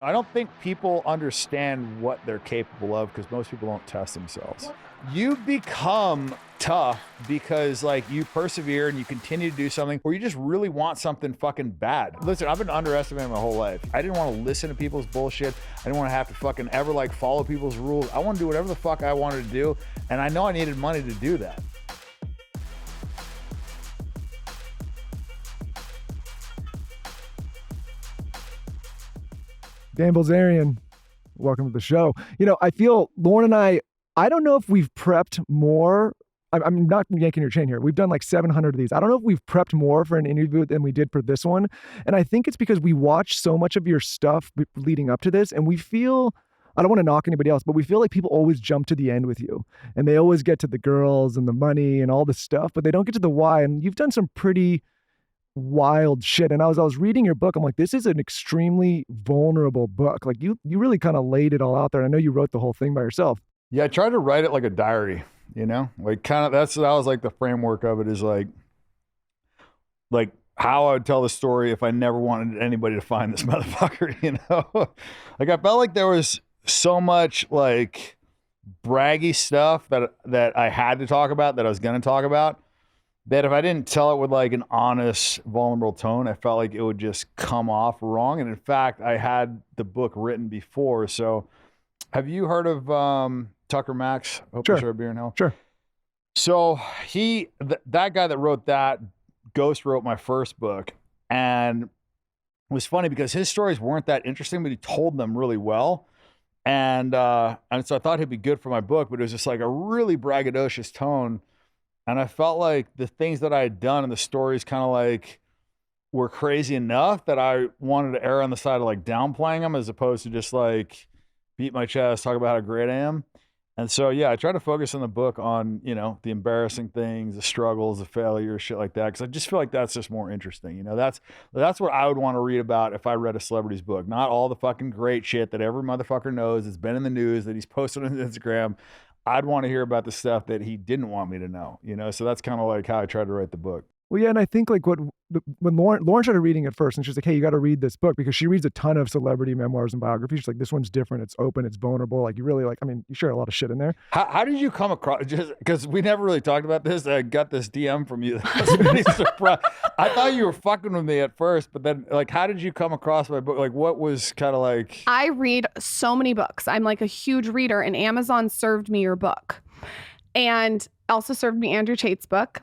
I don't think people understand what they're capable of because most people don't test themselves. You become tough because like you persevere and you continue to do something, or you just really want something fucking bad. Listen, I've been underestimated my whole life. I didn't want to listen to people's bullshit. I didn't want to have to fucking ever like follow people's rules. I want to do whatever the fuck I wanted to do, and I know I needed money to do that. Dan Bilzerian, welcome to the show. You know, I feel Lauren and I don't know if we've prepped more. I'm not yanking your chain here. We've done like 700 of these. I don't know if we've prepped more for an interview than we did for this one. And I think it's because we watched so much of your stuff leading up to this, and we feel, I don't want to knock anybody else, but we feel like people always jump to the end with you. And they always get to the girls and the money and all this stuff, but they don't get to the why. And you've done some pretty wild shit. And I was reading your book. I'm like, this is an extremely vulnerable book. Like you really kind of laid it all out there. I know you wrote the whole thing by yourself. Yeah, I tried to write it like a diary, you know, like kind of that was like the framework of it is like how I would tell the story if I never wanted anybody to find this motherfucker, you know. Like I felt like there was so much like braggy stuff that I had to talk about, that I was going to talk about, that if I didn't tell it with like an honest, vulnerable tone, I felt like it would just come off wrong. And in fact, I had the book written before. So have you heard of Tucker Max? Hope Sure. you share a beer in hell. Sure. So that guy that wrote that, Ghost wrote my first book. And it was funny because his stories weren't that interesting, but he told them really well. And so I thought he'd be good for my book, but it was just like a really braggadocious tone. And I felt like the things that I had done and the stories kind of like were crazy enough that I wanted to err on the side of like downplaying them as opposed to just like beat my chest, talk about how great I am. And so, yeah, I try to focus in the book on, you know, the embarrassing things, the struggles, the failures, shit like that. Because I just feel like that's just more interesting. You know, that's what I would want to read about if I read a celebrity's book. Not all the fucking great shit that every motherfucker knows, that's been in the news, that he's posted on his Instagram. I'd want to hear about the stuff that he didn't want me to know, you know? So that's kind of like how I tried to write the book. Well, yeah, and I think like when Lauren started reading it first, and she's like, "Hey, you got to read this book," because she reads a ton of celebrity memoirs and biographies. She's like, "This one's different. It's open. It's vulnerable. Like you really like. I mean, you share a lot of shit in there." How did you come across? Just because we never really talked about this, I got this DM from you. That was really surprised. I thought you were fucking with me at first, but then like, how did you come across my book? Like, what was kind of like? I read so many books. I'm like a huge reader, and Amazon served me your book, and also served me Andrew Tate's book.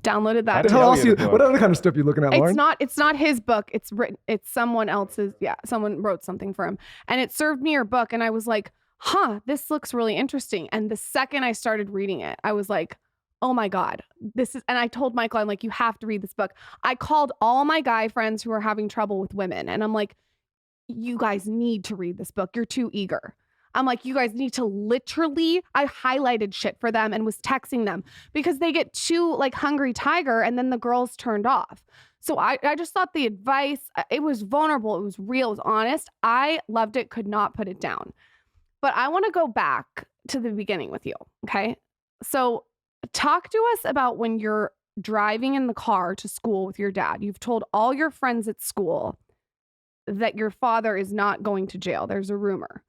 Downloaded that. What other kind of stuff are you looking at, Lauren? It's not his book. It's written. It's someone else's. Yeah, someone wrote something for him, and it served me your book. And I was like, "Huh, this looks really interesting." And the second I started reading it, I was like, "Oh my god, this is." And I told Michael, I'm like, "You have to read this book." I called all my guy friends who are having trouble with women, and I'm like, "You guys need to read this book. You're too eager." I'm like, you guys need to literally, I highlighted shit for them and was texting them because they get too like hungry tiger and then the girls turned off. So I just thought the advice, it was vulnerable. It was real. It was honest. I loved it. Could not put it down. But I want to go back to the beginning with you. Okay. So talk to us about when you're driving in the car to school with your dad. You've told all your friends at school that your father is not going to jail. There's a rumor.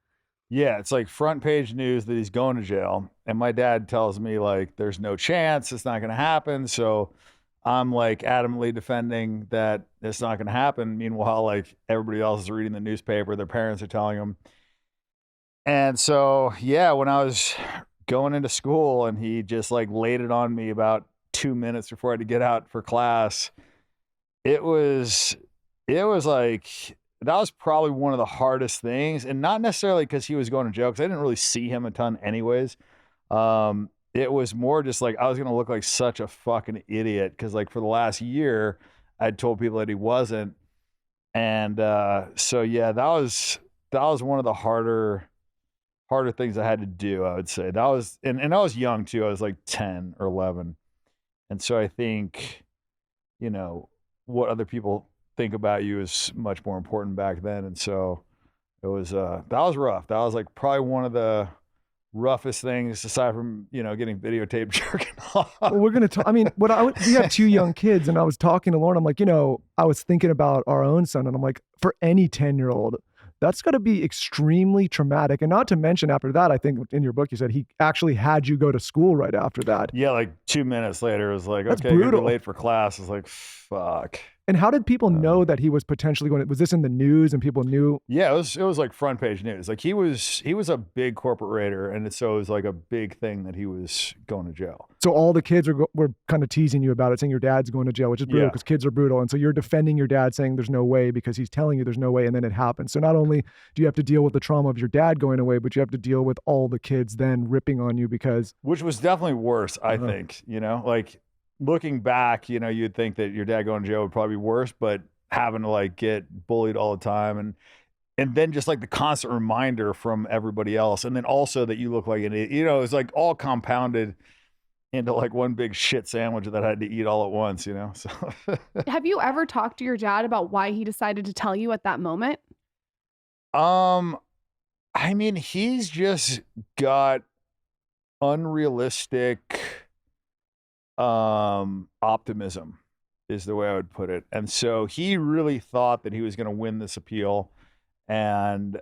Yeah, it's like front page news that he's going to jail. And my dad tells me like, there's no chance, it's not going to happen. So I'm like adamantly defending that it's not going to happen. Meanwhile, like everybody else is reading the newspaper, their parents are telling them. And so, yeah, when I was going into school and he just like laid it on me about 2 minutes before I had to get out for class, it was like, that was probably one of the hardest things, and not necessarily because he was going to jail, because I didn't really see him a ton anyways. It was more just like I was going to look like such a fucking idiot because like for the last year, I'd told people that he wasn't. And so, yeah, that was one of the harder things I had to do, I would say. That was, and I was young too. I was like 10 or 11. And so I think, you know, what other people think about you is much more important back then. And so it was that was rough. That was like probably one of the roughest things aside from, you know, getting videotaped jerking off. Well, we're going to talk. I mean, we have two young kids, and I was talking to Lauren. I'm like, you know, I was thinking about our own son, and I'm like, for any 10-year-old, That's got to be extremely traumatic. And not to mention after that, I think in your book, you said he actually had you go to school right after that. Yeah, like 2 minutes later, it was like, That's okay, you're gonna brutal. be late for class. It's like, fuck. And how did people know that he was potentially going? Was this in the news and people knew? Yeah, it was like front page news. Like he was a big corporate raider, and so it was like a big thing that he was going to jail. So all the kids were kind of teasing you about it, saying your dad's going to jail, which is brutal because kids are brutal. And so you're defending your dad, saying there's no way because he's telling you there's no way, and then it happens. So not only do you have to deal with the trauma of your dad going away, but you have to deal with all the kids then ripping on you because, which was definitely worse, I think. You know, like looking back, you know, you'd think that your dad going to jail would probably be worse, but having to like get bullied all the time and then just like the constant reminder from everybody else, and then also that you look like an idiot, you know, it's like all compounded into like one big shit sandwich that I had to eat all at once, you know. So Have you ever talked to your dad about why he decided to tell you at that moment? I mean, he's just got unrealistic optimism is the way I would put it. And so he really thought that he was going to win this appeal. And,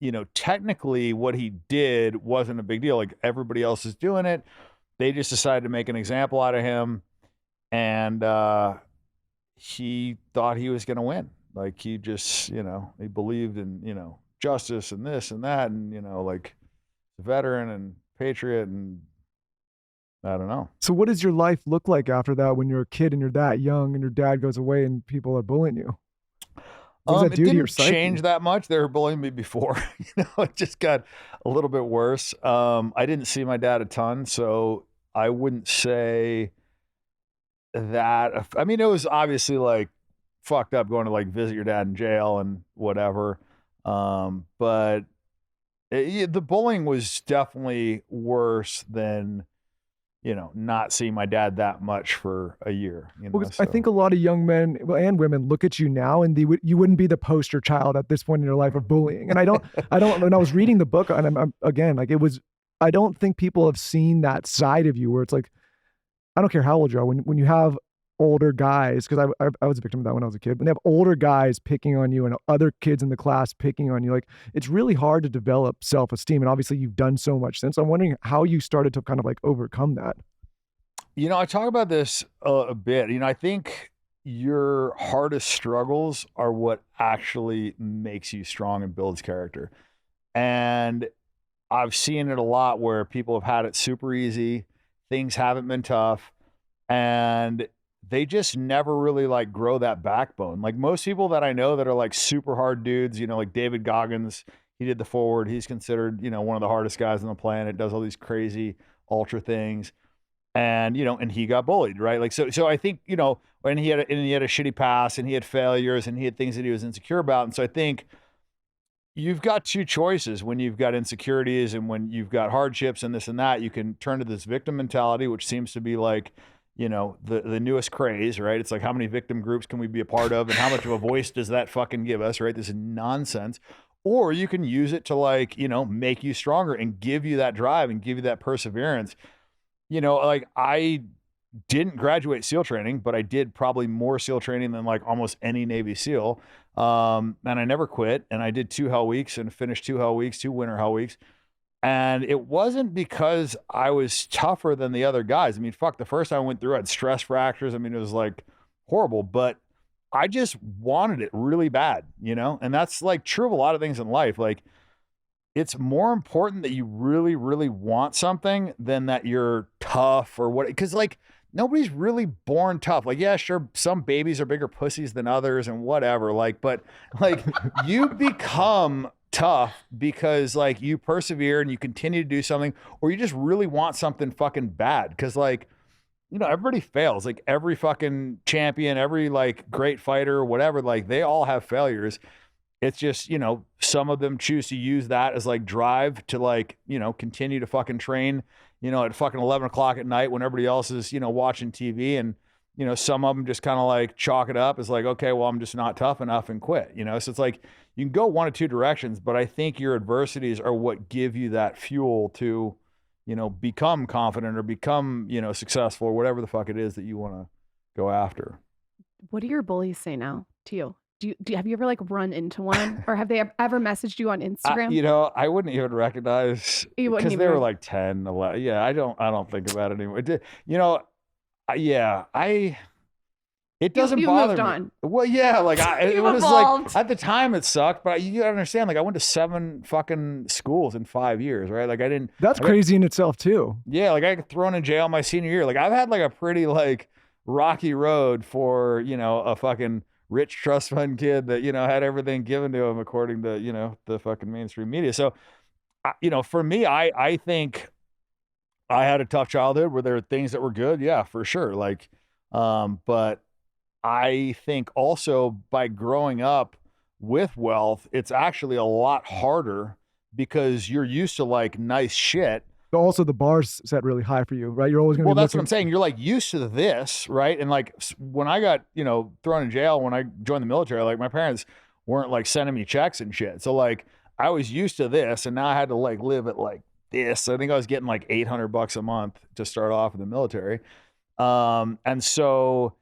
you know, technically what he did wasn't a big deal. Like everybody else is doing it. They just decided to make an example out of him. And he thought he was going to win. Like he just, you know, he believed in, you know, justice and this and that. And, you know, like veteran and patriot and I don't know. So what does your life look like after that when you're a kid and you're that young and your dad goes away and people are bullying you? What does that do to your psyche? It didn't change that much. They were bullying me before. You know, it just got a little bit worse. I didn't see my dad a ton, so I wouldn't say that. I mean, it was obviously like fucked up going to like visit your dad in jail and whatever. But the bullying was definitely worse than, you know, not seeing my dad that much for a year. You know, I think a lot of young men and women look at you now and you wouldn't be the poster child at this point in your life of bullying. And I don't, when I was reading the book and I'm again, like I don't think people have seen that side of you where it's like, I don't care how old you are, when you have older guys, because I was a victim of that when I was a kid, when they have older guys picking on you and other kids in the class picking on you, like it's really hard to develop self-esteem. And obviously you've done so much since. I'm wondering how you started to kind of like overcome that. You know, I talk about this a bit. You know, I think your hardest struggles are what actually makes you strong and builds character. And I've seen it a lot where people have had it super easy, things haven't been tough, and they just never really like grow that backbone. Like most people that I know that are like super hard dudes, you know, like David Goggins, he did the forward. He's considered, you know, one of the hardest guys on the planet, does all these crazy ultra things. And, you know, and he got bullied, right? Like, so I think, you know, when he had a shitty past and he had failures and he had things that he was insecure about. And so I think you've got two choices when you've got insecurities and when you've got hardships and this and that. You can turn to this victim mentality, which seems to be like, you know, the newest craze, right? It's like, how many victim groups can we be a part of and how much of a voice does that fucking give us, right? This is nonsense. Or you can use it to like, you know, make you stronger and give you that drive and give you that perseverance. You know, like I didn't graduate SEAL training, but I did probably more SEAL training than like almost any Navy SEAL. And I never quit. And I did 2 hell weeks and finished 2 hell weeks, 2 winter hell weeks. And it wasn't because I was tougher than the other guys. I mean, fuck, the first time I went through, I had stress fractures. I mean, it was like horrible, but I just wanted it really bad, you know? And that's like true of a lot of things in life. Like, it's more important that you really, really want something than that you're tough or what, because like nobody's really born tough. Like, yeah, sure, some babies are bigger pussies than others and whatever. Like, but like you become tough because like you persevere and you continue to do something, or you just really want something fucking bad. Cause like, you know, everybody fails. Like every fucking champion, every like great fighter, whatever, like they all have failures. It's just, you know, some of them choose to use that as like drive to like, you know, continue to fucking train, you know, at fucking 11 o'clock at night when everybody else is, you know, watching TV. And, you know, some of them just kind of like chalk it up as like, okay, well, I'm just not tough enough and quit, you know? So it's like, you can go one of two directions, but I think your adversities are what give you that fuel to, you know, become confident or become, you know, successful or whatever the fuck it is that you want to go after. What do your bullies say now to you? have you ever like run into one, or have they ever messaged you on Instagram? I wouldn't even recognize You wouldn't because even they were like 10, 11. Yeah, I don't think about it anymore. It doesn't You've bother moved me. on. Well, yeah, like it You've was like evolved. at the time it sucked, but you gotta understand, like I went to 7 fucking schools in 5 years, right? Like That's I got, crazy in itself too. yeah, like I got thrown in jail my senior year. Like I've had like a pretty like rocky road for, a fucking rich trust fund kid that, had everything given to him according to, the fucking mainstream media. So, for me, I think I had a tough childhood where there were things that were good. Yeah, for sure. Like, but I think also by growing up with wealth, it's actually a lot harder because you're used to like nice shit. But also the bar's set really high for you, right? You're always going to Well, be that's what looking. I'm saying. You're like used to this, right? And like when I got, thrown in jail, when I joined the military, like my parents weren't like sending me checks and shit. So like I was used to this and now I had to like live at like this. I think I was getting like $800 a month to start off in the military. And so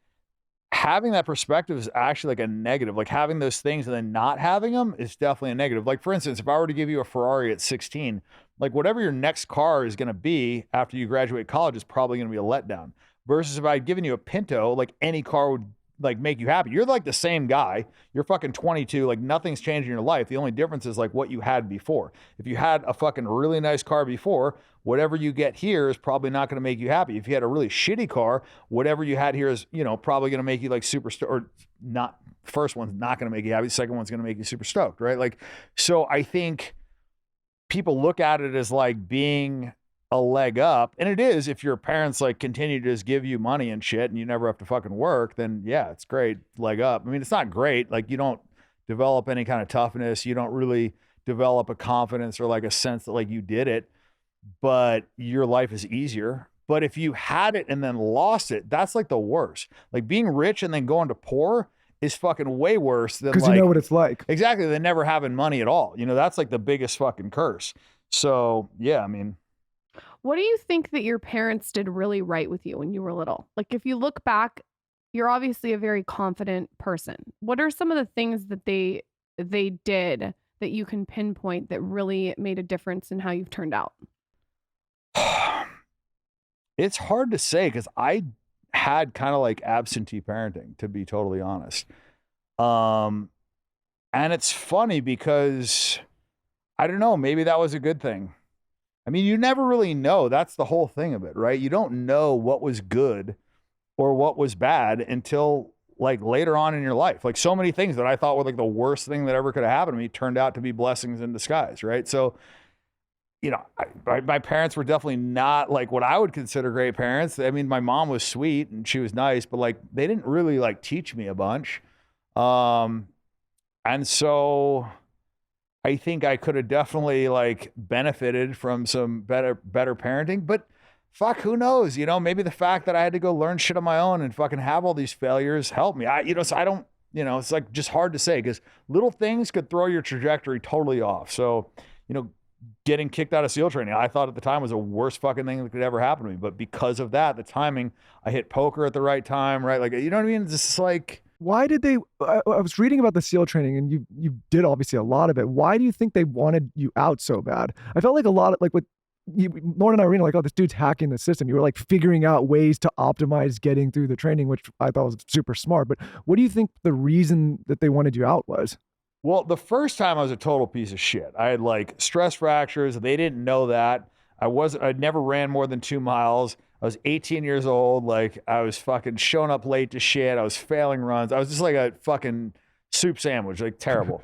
having that perspective is actually like a negative. Like having those things and then not having them is definitely a negative. Like for instance, if I were to give you a Ferrari at 16, like whatever your next car is going to be after you graduate college is probably going to be a letdown. Versus if I had given you a Pinto, like any car would like make you happy. You're like the same guy. You're fucking 22. Like nothing's changed in your life. The only difference is like what you had before. If you had a fucking really nice car before, whatever you get here is probably not going to make you happy. If you had a really shitty car, whatever you had here is, probably going to make you like super or not. First one's not going to make you happy. The second one's going to make you super stoked, right? Like, so I think people look at it as like being a leg up, and it is. If your parents like continue to just give you money and shit and you never have to fucking work, then yeah, it's great, leg up. I mean, it's not great, like you don't develop any kind of toughness, you don't really develop a confidence or like a sense that like you did it, but your life is easier. But if you had it and then lost it, that's like the worst. Like being rich and then going to poor is fucking way worse than because like, you know what it's like. exactly, than never having money at all. That's like the biggest fucking curse. So yeah, I mean, What do you think that your parents did really right with you when you were little? Like, if you look back, you're obviously a very confident person. What are some of the things that they did that you can pinpoint that really made a difference in how you've turned out? it's hard to say because I had kind of like absentee parenting, to be totally honest. And it's funny because I don't know, maybe that was a good thing. I mean, you never really know. That's the whole thing of it, right? You don't know what was good or what was bad until like later on in your life. Like so many things that I thought were like the worst thing that ever could have happened to me turned out to be blessings in disguise, right? So, my parents were definitely not like what I would consider great parents. I mean, my mom was sweet and she was nice, but like they didn't really like teach me a bunch. And so I think I could have definitely like benefited from some better parenting, but fuck, who knows? Maybe the fact that I had to go learn shit on my own and fucking have all these failures helped me. So I don't, it's like just hard to say because little things could throw your trajectory totally off. So, getting kicked out of SEAL training, I thought at the time was the worst fucking thing that could ever happen to me. But because of that, the timing, I hit poker at the right time, right? Like, you know what I mean? It's just like, why did they? I was reading about the SEAL training, and you did obviously a lot of it. Why do you think they wanted you out so bad? I felt like a lot of like with Lauren and Irene, like, oh, this dude's hacking the system. You were like figuring out ways to optimize getting through the training, which I thought was super smart. But what do you think the reason that they wanted you out was? well, the first time I was a total piece of shit. I had like stress fractures. They didn't know that. I never ran more than 2 miles. I was 18 years old. Like I was fucking showing up late to shit. I was failing runs. I was just like a fucking soup sandwich, like terrible.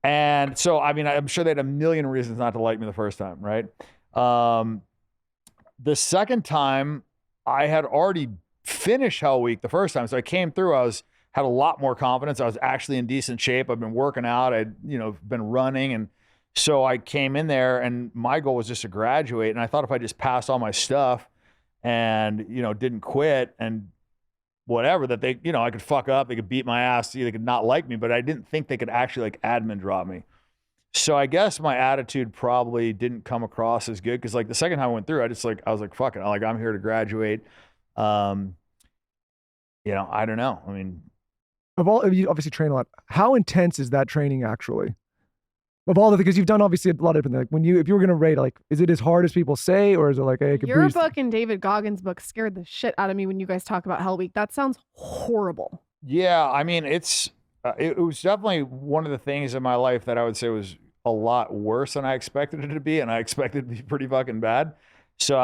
And so, I mean, I'm sure they had a million reasons not to like me the first time, right? The second time I had already finished Hell Week the first time. So I came through, had a lot more confidence. I was actually in decent shape. I've been working out. I'd, been running. And so I came in there and my goal was just to graduate. And I thought if I just passed all my stuff and, didn't quit and whatever, that they, I could fuck up, they could beat my ass, they could not like me, but I didn't think they could actually like admin drop me. So I guess my attitude probably didn't come across as good. Cause like the second time I went through, I was like, fuck it. I'm here to graduate. I don't know. I mean, you obviously train a lot. How intense is that training actually? Of all the, because you've done obviously a lot of different things. If you were gonna rate, like, is it as hard as people say, or is it like, hey, I could Your breeze? book and David Goggins' book scared the shit out of me when you guys talk about Hell Week. That sounds horrible. Yeah, I mean, it was definitely one of the things in my life that I would say was a lot worse than I expected it to be, and I expected it to be pretty fucking bad. So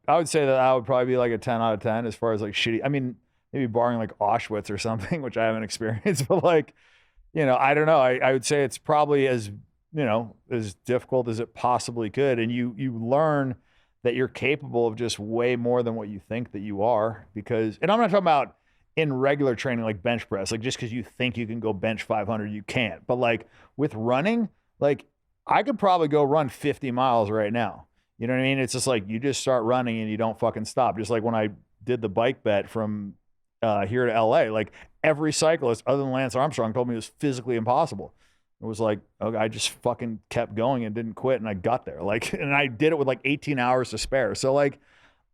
I would say that I would probably be like a 10 out of 10 as far as like shitty. I mean, maybe barring like Auschwitz or something, which I haven't experienced, but like, I don't know. I would say it's probably as, as difficult as it possibly could. And you learn that you're capable of just way more than what you think that you are, because, and I'm not talking about in regular training, like bench press, like just because you think you can go bench 500, you can't. But like with running, like I could probably go run 50 miles right now. You know what I mean? It's just like you just start running and you don't fucking stop. Just like when I did the bike bet from here to LA, like every cyclist other than Lance Armstrong told me it was physically impossible. It was like, okay, I just fucking kept going and didn't quit, and I got there. Like, and I did it with like 18 hours to spare. So like,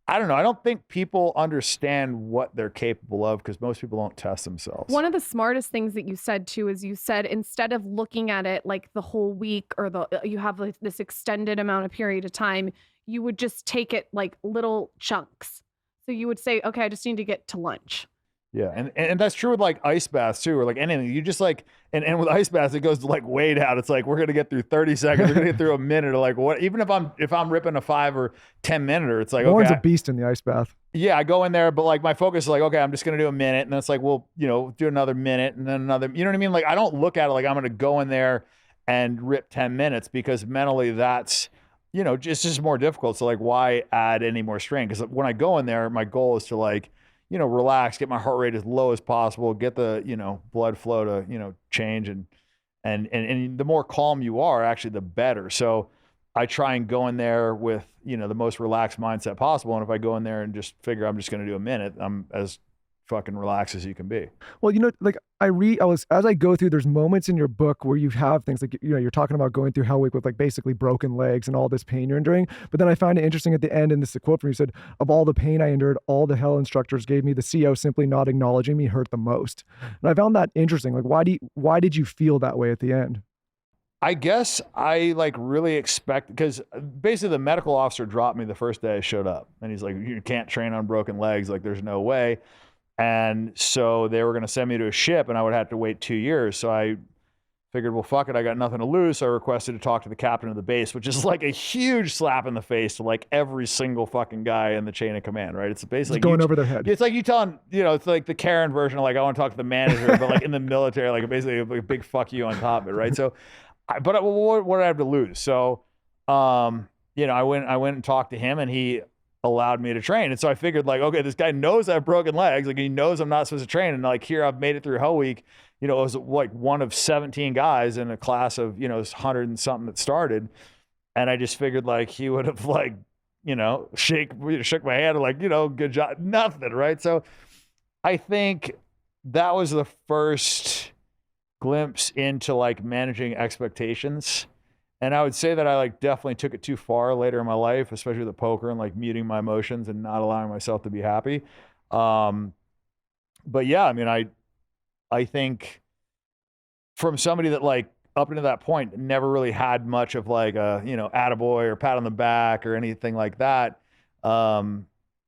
I don't know. I don't think people understand what they're capable of because most people don't test themselves. One of the smartest things that you said too is you said instead of looking at it like the whole week or you have like this extended amount of period of time, you would just take it like little chunks. So you would say, okay, I just need to get to lunch. Yeah, and that's true with like ice baths too, or like anything. You just like, and with ice baths, it goes to like way down. It's like we're gonna get through 30 seconds, we're gonna get through a minute, or like what? Even if I'm ripping a 5 or 10 minute, it's like Lauren's okay, a beast in the ice bath. Yeah, I go in there, but like my focus is like, okay, I'm just gonna do a minute, and then it's like, well, do another minute, and then another. You know what I mean? Like I don't look at it like I'm gonna go in there and rip 10 minutes because mentally that's just more difficult. So like, why add any more strain? Because when I go in there, my goal is to like, relax, get my heart rate as low as possible, get the, blood flow to, change. And the more calm you are, actually, the better. So I try and go in there with, the most relaxed mindset possible. And if I go in there and just figure I'm just going to do a minute, I'm as fucking relaxed as you can be. Well, like as I go through, there's moments in your book where you have things like, you're talking about going through Hell Week with like basically broken legs and all this pain you're enduring. But then I find it interesting at the end, and this is a quote from you, said, of all the pain I endured, all the hell instructors gave me, the CO simply not acknowledging me hurt the most. And I found that interesting. Like, why did you feel that way at the end? I guess I like really expect, because basically the medical officer dropped me the first day I showed up, and he's like, you can't train on broken legs. Like there's no way. And so they were going to send me to a ship, and I would have to wait 2 years. So I figured, well, fuck it. I got nothing to lose. So I requested to talk to the captain of the base, which is like a huge slap in the face to like every single fucking guy in the chain of command, right? It's basically just going over their head. It's like you telling, it's like the Karen version of like, I want to talk to the manager, but like in the military, like basically a big fuck you on top of it, right? So, but what did I have to lose? So, I went and talked to him, and he allowed me to train. And so I figured like, okay, this guy knows I have broken legs. Like he knows I'm not supposed to train. And like here I've made it through Hell Week. It was like one of 17 guys in a class of, 100 and something that started. And I just figured like he would have like, shook my hand and like, good job, nothing. Right. So I think that was the first glimpse into like managing expectations. And I would say that I like definitely took it too far later in my life, especially with the poker and like muting my emotions and not allowing myself to be happy. But yeah, I mean, I think from somebody that like up until that point never really had much of like a, attaboy or pat on the back or anything like that.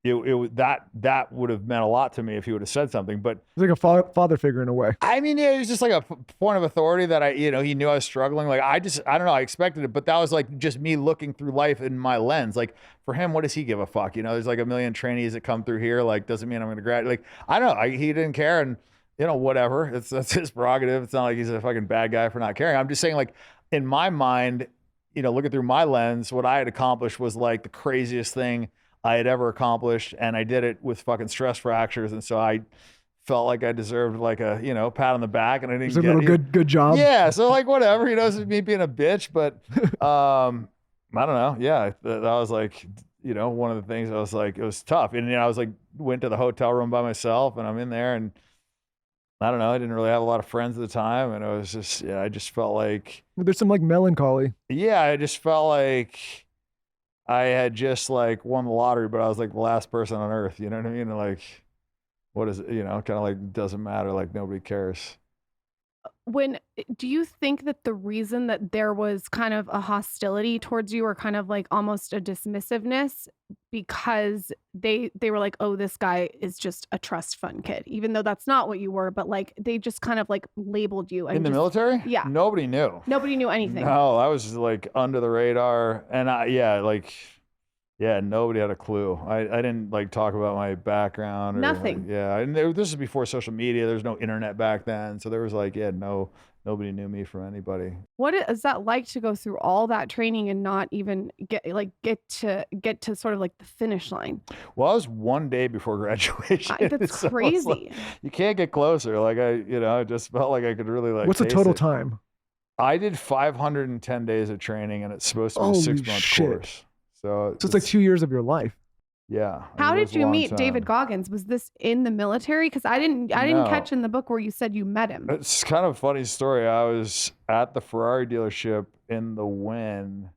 That would have meant a lot to me if he would have said something, but it's like a father figure in a way. I mean, it was just like a point of authority that he knew I was struggling. Like I don't know, I expected it, but that was like just me looking through life in my lens. Like for him, what does he give a fuck? There's like a million trainees that come through here. Like doesn't mean I'm going to graduate. Like I don't know, he didn't care, and whatever. That's his prerogative. It's not like he's a fucking bad guy for not caring. I'm just saying, like in my mind, looking through my lens, what I had accomplished was like the craziest thing I had ever accomplished, and I did it with fucking stress fractures, and so I felt like I deserved like a pat on the back, and I didn't get a little good job. Yeah, so like whatever, it's me being a bitch, but I don't know. Yeah, that was like one of the things. I was like, it was tough, and I was like went to the hotel room by myself, and I'm in there, and I don't know, I didn't really have a lot of friends at the time, and it was just I just felt like there's some like melancholy. Yeah, I just felt like I had just like won the lottery, but I was like the last person on earth. You know what I mean? Like, what is it? Kind of like doesn't matter. Like nobody cares. Do you think that the reason that there was kind of a hostility towards you or kind of like almost a dismissiveness because they were like, oh, this guy is just a trust fund kid, even though that's not what you were, but like they just kind of like labeled you and In the just, military? yeah, Nobody knew. nobody knew anything. No, I was just like under the radar. And nobody had a clue. I didn't like talk about my background or Nothing. this is before social media. There's no internet back then. So there was like, nobody knew me from anybody. What is that like to go through all that training and not even get to sort of like the finish line? Well, I was one day before graduation. That's So it's like, crazy. you can't get closer. Like I just felt like I could really like. What's the taste total it. time? I did 510 days of training, and it's supposed to be a Holy 6-month shit. course. So it's like 2 years of your life. Yeah. How it was did a you long meet David time. Goggins? Was this in the military? Because I didn't No. catch in the book where you said you met him. It's kind of a funny story. I was at the Ferrari dealership in the Wynn,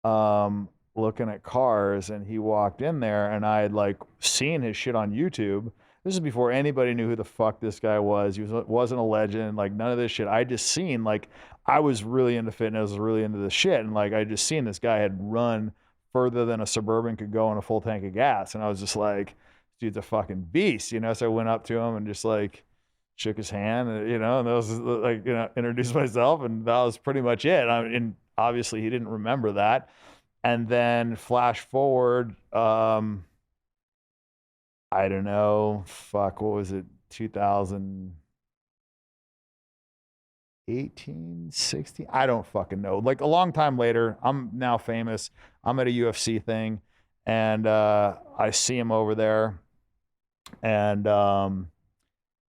looking at cars, and he walked in there, and I had like seen his shit on YouTube. This is before anybody knew who the fuck this guy was. He wasn't a legend, like none of this shit. I just seen like I was really into fitness, really into this shit, and like I just seen this guy had run further than a Suburban could go on a full tank of gas, and I was just like, dude's a fucking beast, you know. So I went up to him and just like shook his hand, and and that was like introduced myself, and that was pretty much it. And obviously he didn't remember that. And then flash forward, I don't know, what was it, 2018, 16? I don't fucking know. Like a long time later, I'm now famous. I'm at a UFC thing, and I see him over there, and I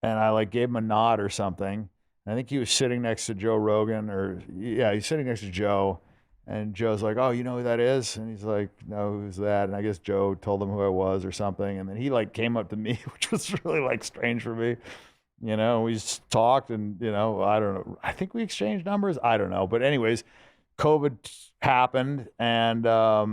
like gave him a nod or something. And I think he was sitting next to Joe Rogan, he's sitting next to Joe. And Joe's like, oh, you know who that is? And he's like, no, who's that? And I guess Joe told him who I was or something. And then he like came up to me, which was really like strange for me. We just talked, and I don't know. I think we exchanged numbers. I don't know. But anyways, COVID happened, and I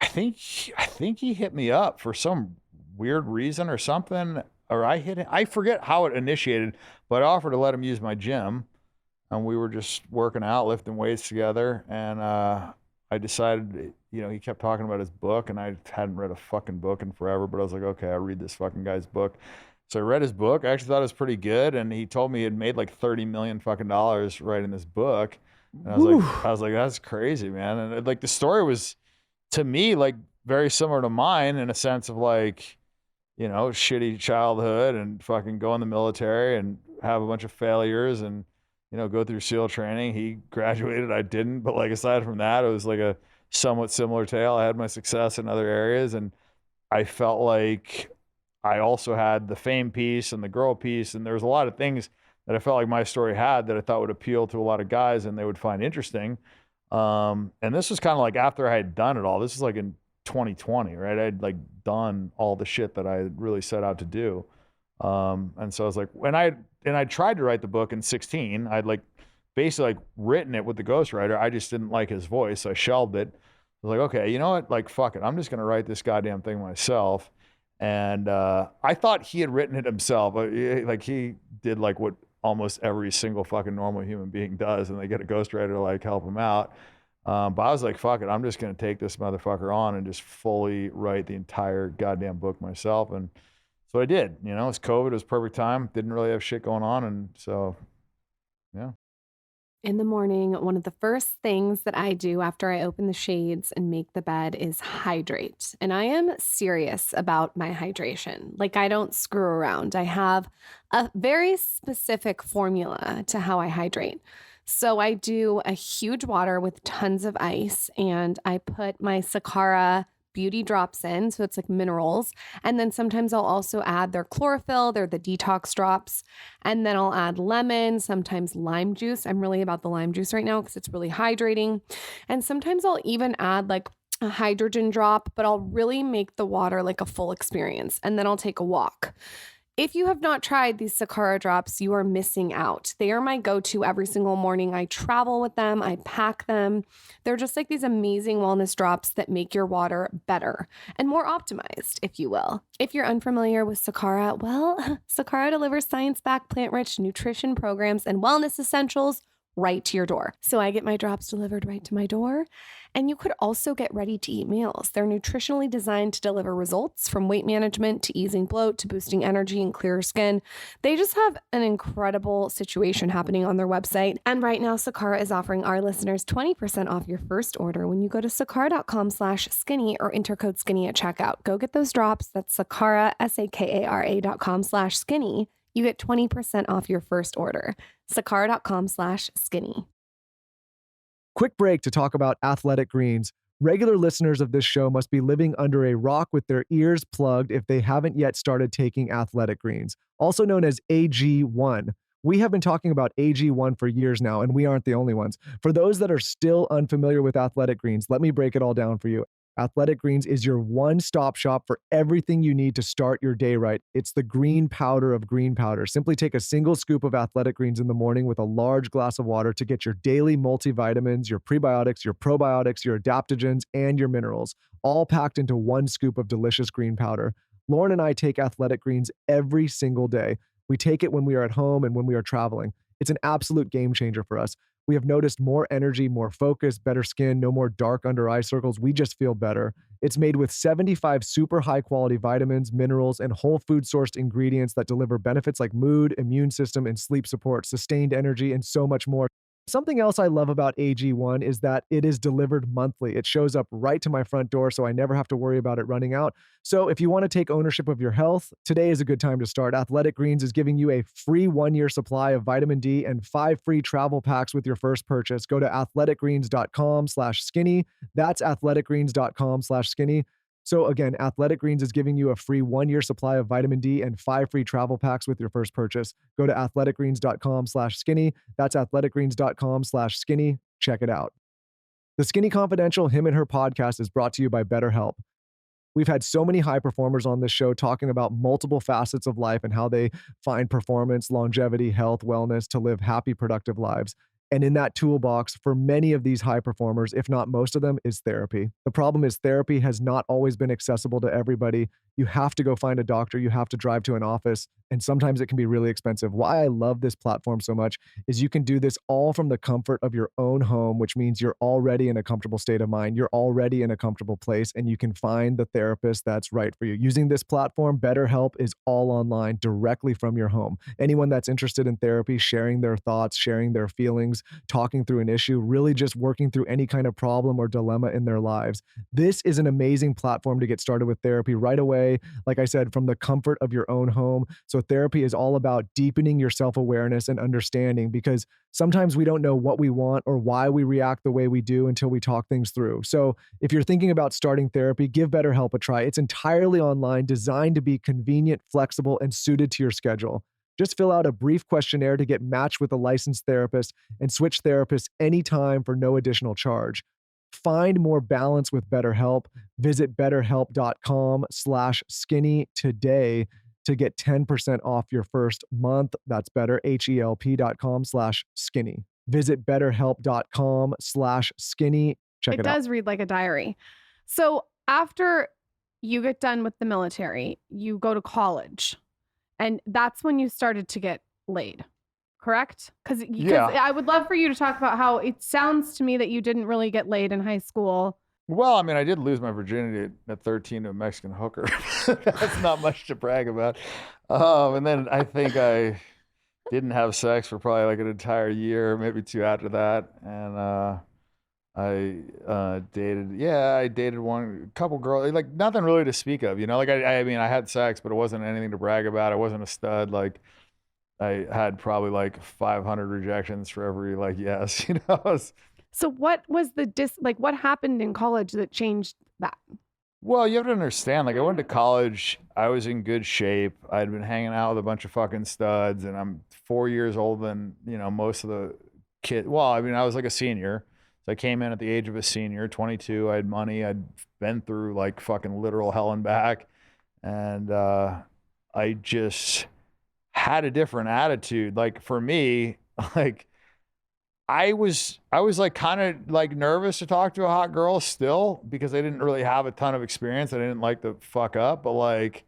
think he hit me up for some weird reason or something, or I hit him. I forget how it initiated, but I offered to let him use my gym. And we were just working out, lifting weights together. And I decided, he kept talking about his book, and I hadn't read a fucking book in forever, but I was like, okay, I'll read this fucking guy's book. So I read his book. I actually thought it was pretty good. And he told me he had made like $30 million fucking dollars writing this book. And I was like, that's crazy, man. And like the story was, to me, like very similar to mine in a sense of like, shitty childhood and fucking go in the military and have a bunch of failures and, go through SEAL training. He graduated, I didn't, but like aside from that, it was like a somewhat similar tale. I had my success in other areas, and I felt like I also had the fame piece and the girl piece, and there was a lot of things that I felt like my story had that I thought would appeal to a lot of guys and they would find interesting. And this was kind of like after I had done it all. This is like in 2020, right? I'd like done all the shit that I had really set out to do. And so I was like, I tried to write the book in 16. I'd like basically like written it with the ghostwriter. I just didn't like his voice. So I shelved it. I was like, okay, you know what? Like, fuck it. I'm just going to write this goddamn thing myself. And I thought he had written it himself. Like he did like what almost every single fucking normal human being does. And they get a ghostwriter to like help him out. But I was like, fuck it. I'm just going to take this motherfucker on and just fully write the entire goddamn book myself. And so I did. It's COVID. It was perfect time. Didn't really have shit going on. And so, yeah. In the morning, one of the first things that I do after I open the shades and make the bed is hydrate. And I am serious about my hydration. Like, I don't screw around. I have a very specific formula to how I hydrate. So I do a huge water with tons of ice, and I put my Sakara beauty drops in, so it's like minerals. And then sometimes I'll also add their chlorophyll, they're the detox drops. And then I'll add lemon, sometimes lime juice. I'm really about the lime juice right now because it's really hydrating. And sometimes I'll even add like a hydrogen drop, but I'll really make the water like a full experience. And then I'll take a walk. If you have not tried these Sakara drops, you are missing out. They are my go-to every single morning. I travel with them. I pack them. They're just like these amazing wellness drops that make your water better and more optimized, if you will. If you're unfamiliar with Sakara, well, Sakara delivers science-backed, plant-rich nutrition programs and wellness essentials right to your door. So I get my drops delivered right to my door. And you could also get ready-to-eat meals. They're nutritionally designed to deliver results from weight management to easing bloat to boosting energy and clearer skin. They just have an incredible situation happening on their website. And right now, Sakara is offering our listeners 20% off your first order when you go to sakara.com/skinny or enter code skinny at checkout. Go get those drops. That's Sakara, SAKARA.com/skinny. You get 20% off your first order. Sakara.com/skinny. Quick break to talk about Athletic Greens. Regular listeners of this show must be living under a rock with their ears plugged if they haven't yet started taking Athletic Greens, also known as AG1. We have been talking about AG1 for years now, and we aren't the only ones. For those that are still unfamiliar with Athletic Greens, let me break it all down for you. Athletic Greens is your one-stop shop for everything you need to start your day right. It's the green powder of green powder. Simply take a single scoop of Athletic Greens in the morning with a large glass of water to get your daily multivitamins, your prebiotics, your probiotics, your adaptogens, and your minerals, all packed into one scoop of delicious green powder. Lauren and I take Athletic Greens every single day. We take it when we are at home and when we are traveling. It's an absolute game changer for us. We have noticed more energy, more focus, better skin, no more dark under eye circles. We just feel better. It's made with 75 super high quality vitamins, minerals, and whole food sourced ingredients that deliver benefits like mood, immune system, and sleep support, sustained energy, and so much more. Something else I love about AG1 is that it is delivered monthly. It shows up right to my front door, so I never have to worry about it running out. So if you want to take ownership of your health, today is a good time to start. Athletic Greens is giving you a free 1-year supply of vitamin D and 5 free travel packs with your first purchase. Go to athleticgreens.com/skinny. That's athleticgreens.com/skinny. So again, Athletic Greens is giving you a free 1-year supply of vitamin D and 5 free travel packs with your first purchase. Go to athleticgreens.com/skinny. That's athleticgreens.com/skinny. Check it out. The Skinny Confidential Him and Her podcast is brought to you by BetterHelp. We've had so many high performers on this show talking about multiple facets of life and how they find performance, longevity, health, wellness to live happy, productive lives. And in that toolbox, for many of these high performers, if not most of them, is therapy. The problem is therapy has not always been accessible to everybody. You have to go find a doctor. You have to drive to an office. And sometimes it can be really expensive. Why I love this platform so much is you can do this all from the comfort of your own home, which means you're already in a comfortable state of mind. You're already in a comfortable place, and you can find the therapist that's right for you. Using this platform, BetterHelp is all online directly from your home. Anyone that's interested in therapy, sharing their thoughts, sharing their feelings, talking through an issue, really just working through any kind of problem or dilemma in their lives. This is an amazing platform to get started with therapy right away. Like I said, from the comfort of your own home. So therapy is all about deepening your self-awareness and understanding, because sometimes we don't know what we want or why we react the way we do until we talk things through. So if you're thinking about starting therapy, give BetterHelp a try. It's entirely online, designed to be convenient, flexible, and suited to your schedule. Just fill out a brief questionnaire to get matched with a licensed therapist and switch therapists anytime for no additional charge. Find more balance with BetterHelp. Visit betterhelp.com/skinny today to get 10% off your first month. That's betterhelp.com/skinny. Visit betterhelp.com/skinny. Check it out. It does read like a diary. So after you get done with the military, you go to college. And that's when you started to get laid, correct? Because Yeah. I would love for you to talk about how it sounds to me that you didn't really get laid in high school. Well, I mean, I did lose my virginity at 13 to a Mexican hooker. That's not much to brag about. And then I think I didn't have sex for probably like an entire year, maybe 2 after that. And I dated a couple girls, like nothing really to speak of, you know, like I mean, I had sex, but it wasn't anything to brag about. I wasn't a stud. Like I had probably like 500 rejections for every like yes, you know. So what was what happened in college that changed that? Well, you have to understand, like I went to college, I was in good shape. I'd been hanging out with a bunch of fucking studs, and I'm 4 years older than, you know, most of the kids. Well, I mean, I was like a senior. So I came in at the age of a senior, 22. I had money. I'd been through like fucking literal hell and back. And I just had a different attitude. Like for me, like I was like kind of like nervous to talk to a hot girl still because I didn't really have a ton of experience. I didn't like to fuck up, but like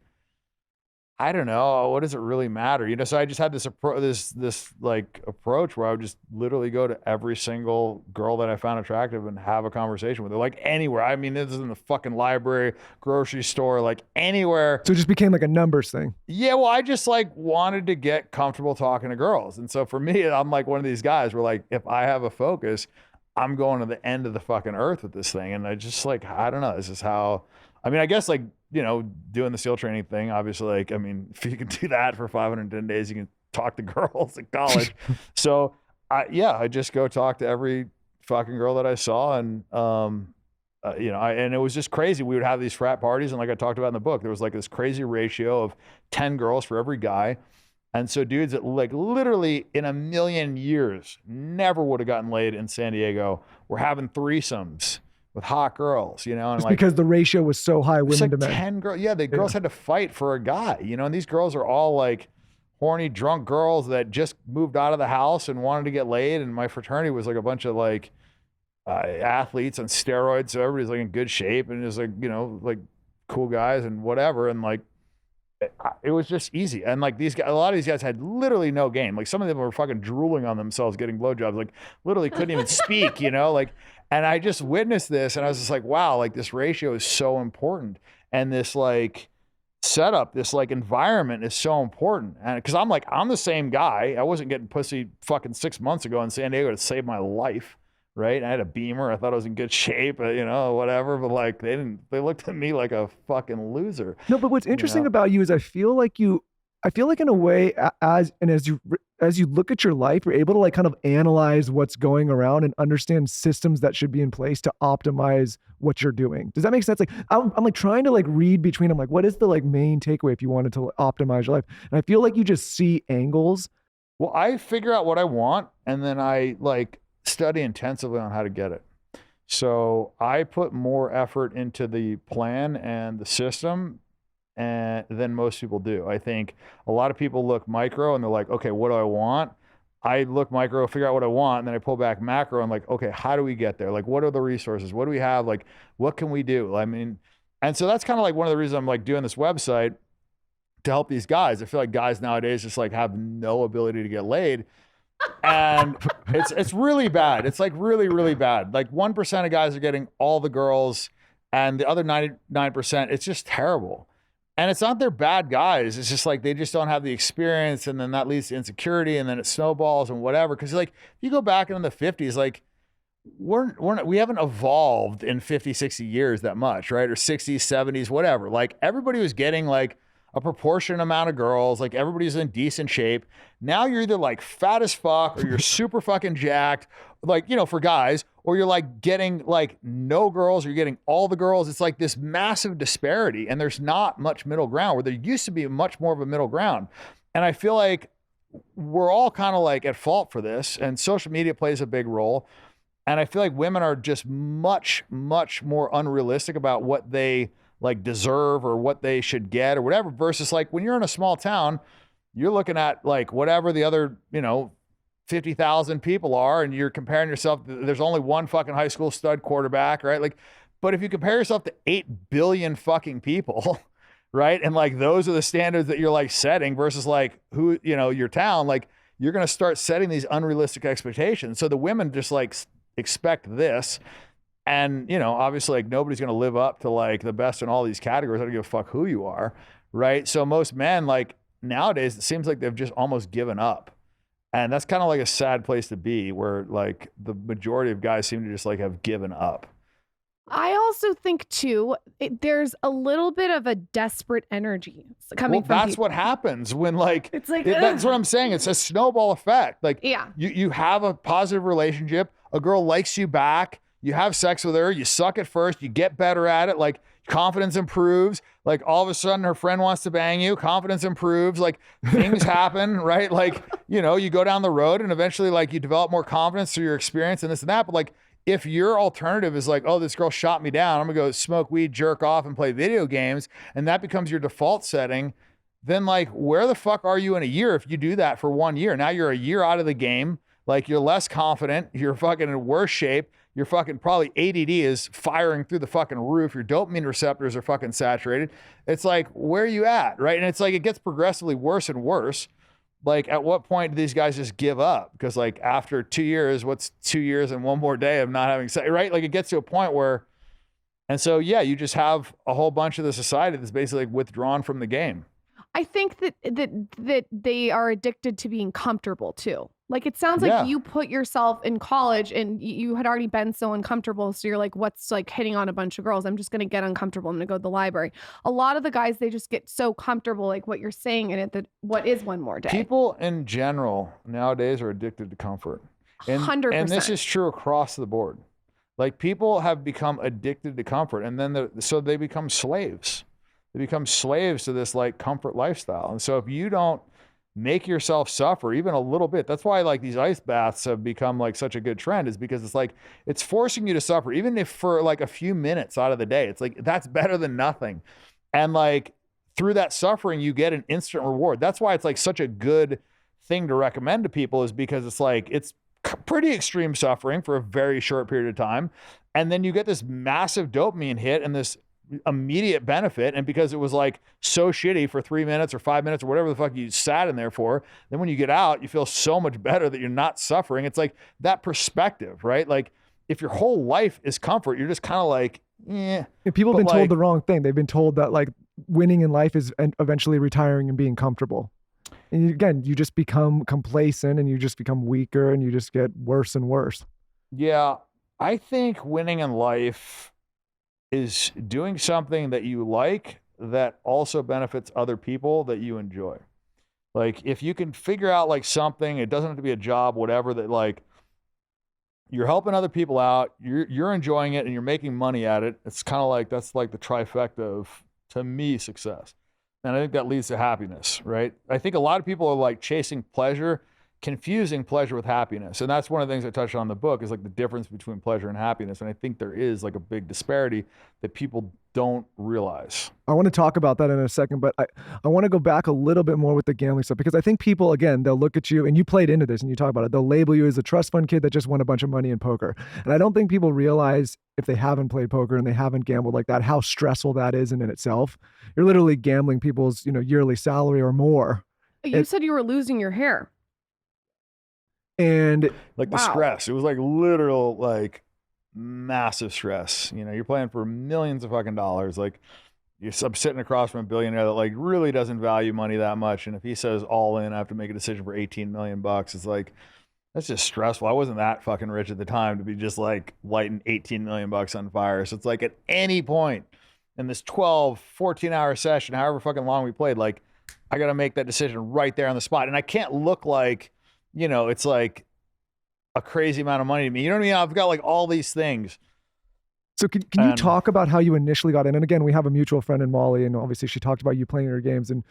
I don't know, what does it really matter? You know, so I just had this like approach where I would just literally go to every single girl that I found attractive and have a conversation with her, like anywhere. I mean, this is in the fucking library, grocery store, like anywhere. So it just became like a numbers thing. Yeah, well, I just like wanted to get comfortable talking to girls. And so for me, I'm like one of these guys where like, if I have a focus, I'm going to the end of the fucking earth with this thing. And I just like, I don't know, this is how, I mean, I guess like, you know, doing the SEAL training thing, obviously, like, I mean, if you can do that for 510 days, you can talk to girls at college. So I just go talk to every fucking girl that I saw. And, you know, and it was just crazy. We would have these frat parties. And like I talked about in the book, there was like this crazy ratio of 10 girls for every guy. And so dudes that like literally in a million years never would have gotten laid in San Diego were having threesomes with hot girls, you know, and Just like because the ratio was so high, women like to men. 10 girls. Yeah, the girls had to fight for a guy, you know, and these girls are all like horny, drunk girls that just moved out of the house and wanted to get laid. And my fraternity was like a bunch of like athletes on steroids. So everybody's like in good shape and just like, you know, like cool guys and whatever. And like, it was just easy. And like these guys, a lot of these guys had literally no game. Like some of them were fucking drooling on themselves getting blowjobs, like literally couldn't even speak, you know, like, and I just witnessed this and I was just like, wow, like this ratio is so important. And this like setup, this like environment is so important. And cause I'm like, I'm the same guy. I wasn't getting pussy fucking 6 months ago in San Diego to save my life. Right. I had a Beamer. I thought I was in good shape, you know, whatever. But like, they looked at me like a fucking loser. No, but what's interesting about you is I feel like in a way, as you look at your life, you're able to like kind of analyze what's going around and understand systems that should be in place to optimize what you're doing. Does that make sense? Like I'm like trying to like read between, I'm like, what is the like main takeaway if you wanted to optimize your life? And I feel like you just see angles. Well, I figure out what I want and then I like study intensively on how to get it. So I put more effort into the plan and the system than most people do. I think a lot of people look micro and they're like, okay, what do I want? I look micro, figure out what I want, and then I pull back macro. I'm like, okay, how do we get there? Like, what are the resources? What do we have? Like, what can we do? I mean, and so that's kind of like one of the reasons I'm like doing this website to help these guys. I feel like guys nowadays just like have no ability to get laid. And it's really bad. It's like really, really bad. Like 1% of guys are getting all the girls and the other 99%, it's just terrible. And it's not they're bad guys. It's just like they just don't have the experience. And then that leads to insecurity and then it snowballs and whatever. Cause like you go back in the 50s, like we haven't evolved in 50, 60 years that much, right? Or 60s, 70s, whatever. Like everybody was getting like a proportionate amount of girls, like everybody's in decent shape. Now you're either like fat as fuck or you're super fucking jacked, like, you know, for guys, or you're like getting like no girls, or you're getting all the girls. It's like this massive disparity and there's not much middle ground where there used to be much more of a middle ground. And I feel like we're all kind of like at fault for this, and social media plays a big role. And I feel like women are just much, much more unrealistic about what they like deserve or what they should get or whatever, versus like when you're in a small town, you're looking at like whatever the other, you know, 50,000 people are, and you're comparing yourself. There's only one fucking high school stud quarterback, right? Like, but if you compare yourself to 8 billion fucking people, right? And like, those are the standards that you're like setting versus like who, you know, your town, like you're going to start setting these unrealistic expectations. So the women just like expect this. And, you know, obviously, like nobody's going to live up to like the best in all these categories. I don't give a fuck who you are, right? So most men, like nowadays, it seems like they've just almost given up. And that's kind of like a sad place to be, where like the majority of guys seem to just like have given up. I also think too, there's a little bit of a desperate energy coming from that's people. what happens when like, It's like, that's what I'm saying. It's a snowball effect. Like yeah. you have a positive relationship. A girl likes you back. You have sex with her, you suck at first, you get better at it, like confidence improves, like all of a sudden her friend wants to bang you, confidence improves, like things happen, right? Like, you know, you go down the road and eventually like you develop more confidence through your experience and this and that. But like, if your alternative is like, oh, this girl shot me down, I'm gonna go smoke weed, jerk off and play video games, and that becomes your default setting, then like where the fuck are you in a year if you do that for 1 year? Now you're a year out of the game. Like you're less confident. You're fucking in worse shape. You're fucking probably ADD is firing through the fucking roof. Your dopamine receptors are fucking saturated. It's like, where are you at? Right. And it's like, it gets progressively worse and worse. Like at what point do these guys just give up? Because like after 2 years, what's 2 years and one more day of not having sex, right? Like it gets to a point where, and so, yeah, you just have a whole bunch of the society that's basically like withdrawn from the game. I think that they are addicted to being comfortable too. Like it sounds like Yeah. you put yourself in college and you had already been so uncomfortable. So you're like, what's like hitting on a bunch of girls? I'm just going to get uncomfortable. I'm going to go to the library. A lot of the guys, they just get so comfortable, like what you're saying in it, that what is one more day? People in general nowadays are addicted to comfort. And, 100%. and this is true across the board. Like people have become addicted to comfort and then so they become slaves. They become slaves to this like comfort lifestyle. And so if you don't make yourself suffer even a little bit, that's why like these ice baths have become like such a good trend, is because it's like, it's forcing you to suffer, even if for like a few minutes out of the day. It's like, that's better than nothing. And like through that suffering, you get an instant reward. That's why it's like such a good thing to recommend to people, is because it's like, it's pretty extreme suffering for a very short period of time. And then you get this massive dopamine hit and this immediate benefit. And because it was like so shitty for 3 minutes or 5 minutes or whatever the fuck you sat in there for, then when you get out, you feel so much better that you're not suffering. It's like that perspective, right? Like if your whole life is comfort, you're just kind of like, yeah. And people have been But, told like- the wrong thing. They've been told that like winning in life is eventually retiring and being comfortable. And again, you just become complacent and you just become weaker and you just get worse and worse. Yeah, I think winning in life is doing something that you like that also benefits other people that you enjoy. Like if you can figure out like something, it doesn't have to be a job, whatever, that like you're helping other people out, you're enjoying it and you're making money at it. It's kind of like, that's like the trifecta of, to me, success. And I think that leads to happiness, right? I think a lot of people are like chasing pleasure, confusing pleasure with happiness. And that's one of the things I touched on in the book, is like the difference between pleasure and happiness. And I think there is like a big disparity that people don't realize. I want to talk about that in a second, but I want to go back a little bit more with the gambling stuff, because I think people, again, they'll look at you, and you played into this and you talk about it, they'll label you as a trust fund kid that just won a bunch of money in poker. And I don't think people realize, if they haven't played poker and they haven't gambled like that, how stressful that is in itself. You're literally gambling people's, yearly salary or more. You said you were losing your hair. And Like the Wow. stress, it was like literal, like massive stress. You're playing for millions of fucking dollars. Like I'm sitting across from a billionaire that like really doesn't value money that much. And if he says all in, I have to make a decision for 18 million bucks. It's like, that's just stressful. I wasn't that fucking rich at the time to be just like lighting 18 million bucks on fire. So it's like at any point in this 12, 14-hour session, however fucking long we played, like I got to make that decision right there on the spot. And I can't look like, it's like a crazy amount of money to me. You know what I mean? I've got like all these things. so can you talk about how you initially got in? And again, we have a mutual friend in Molly, and obviously she talked about you playing her games. And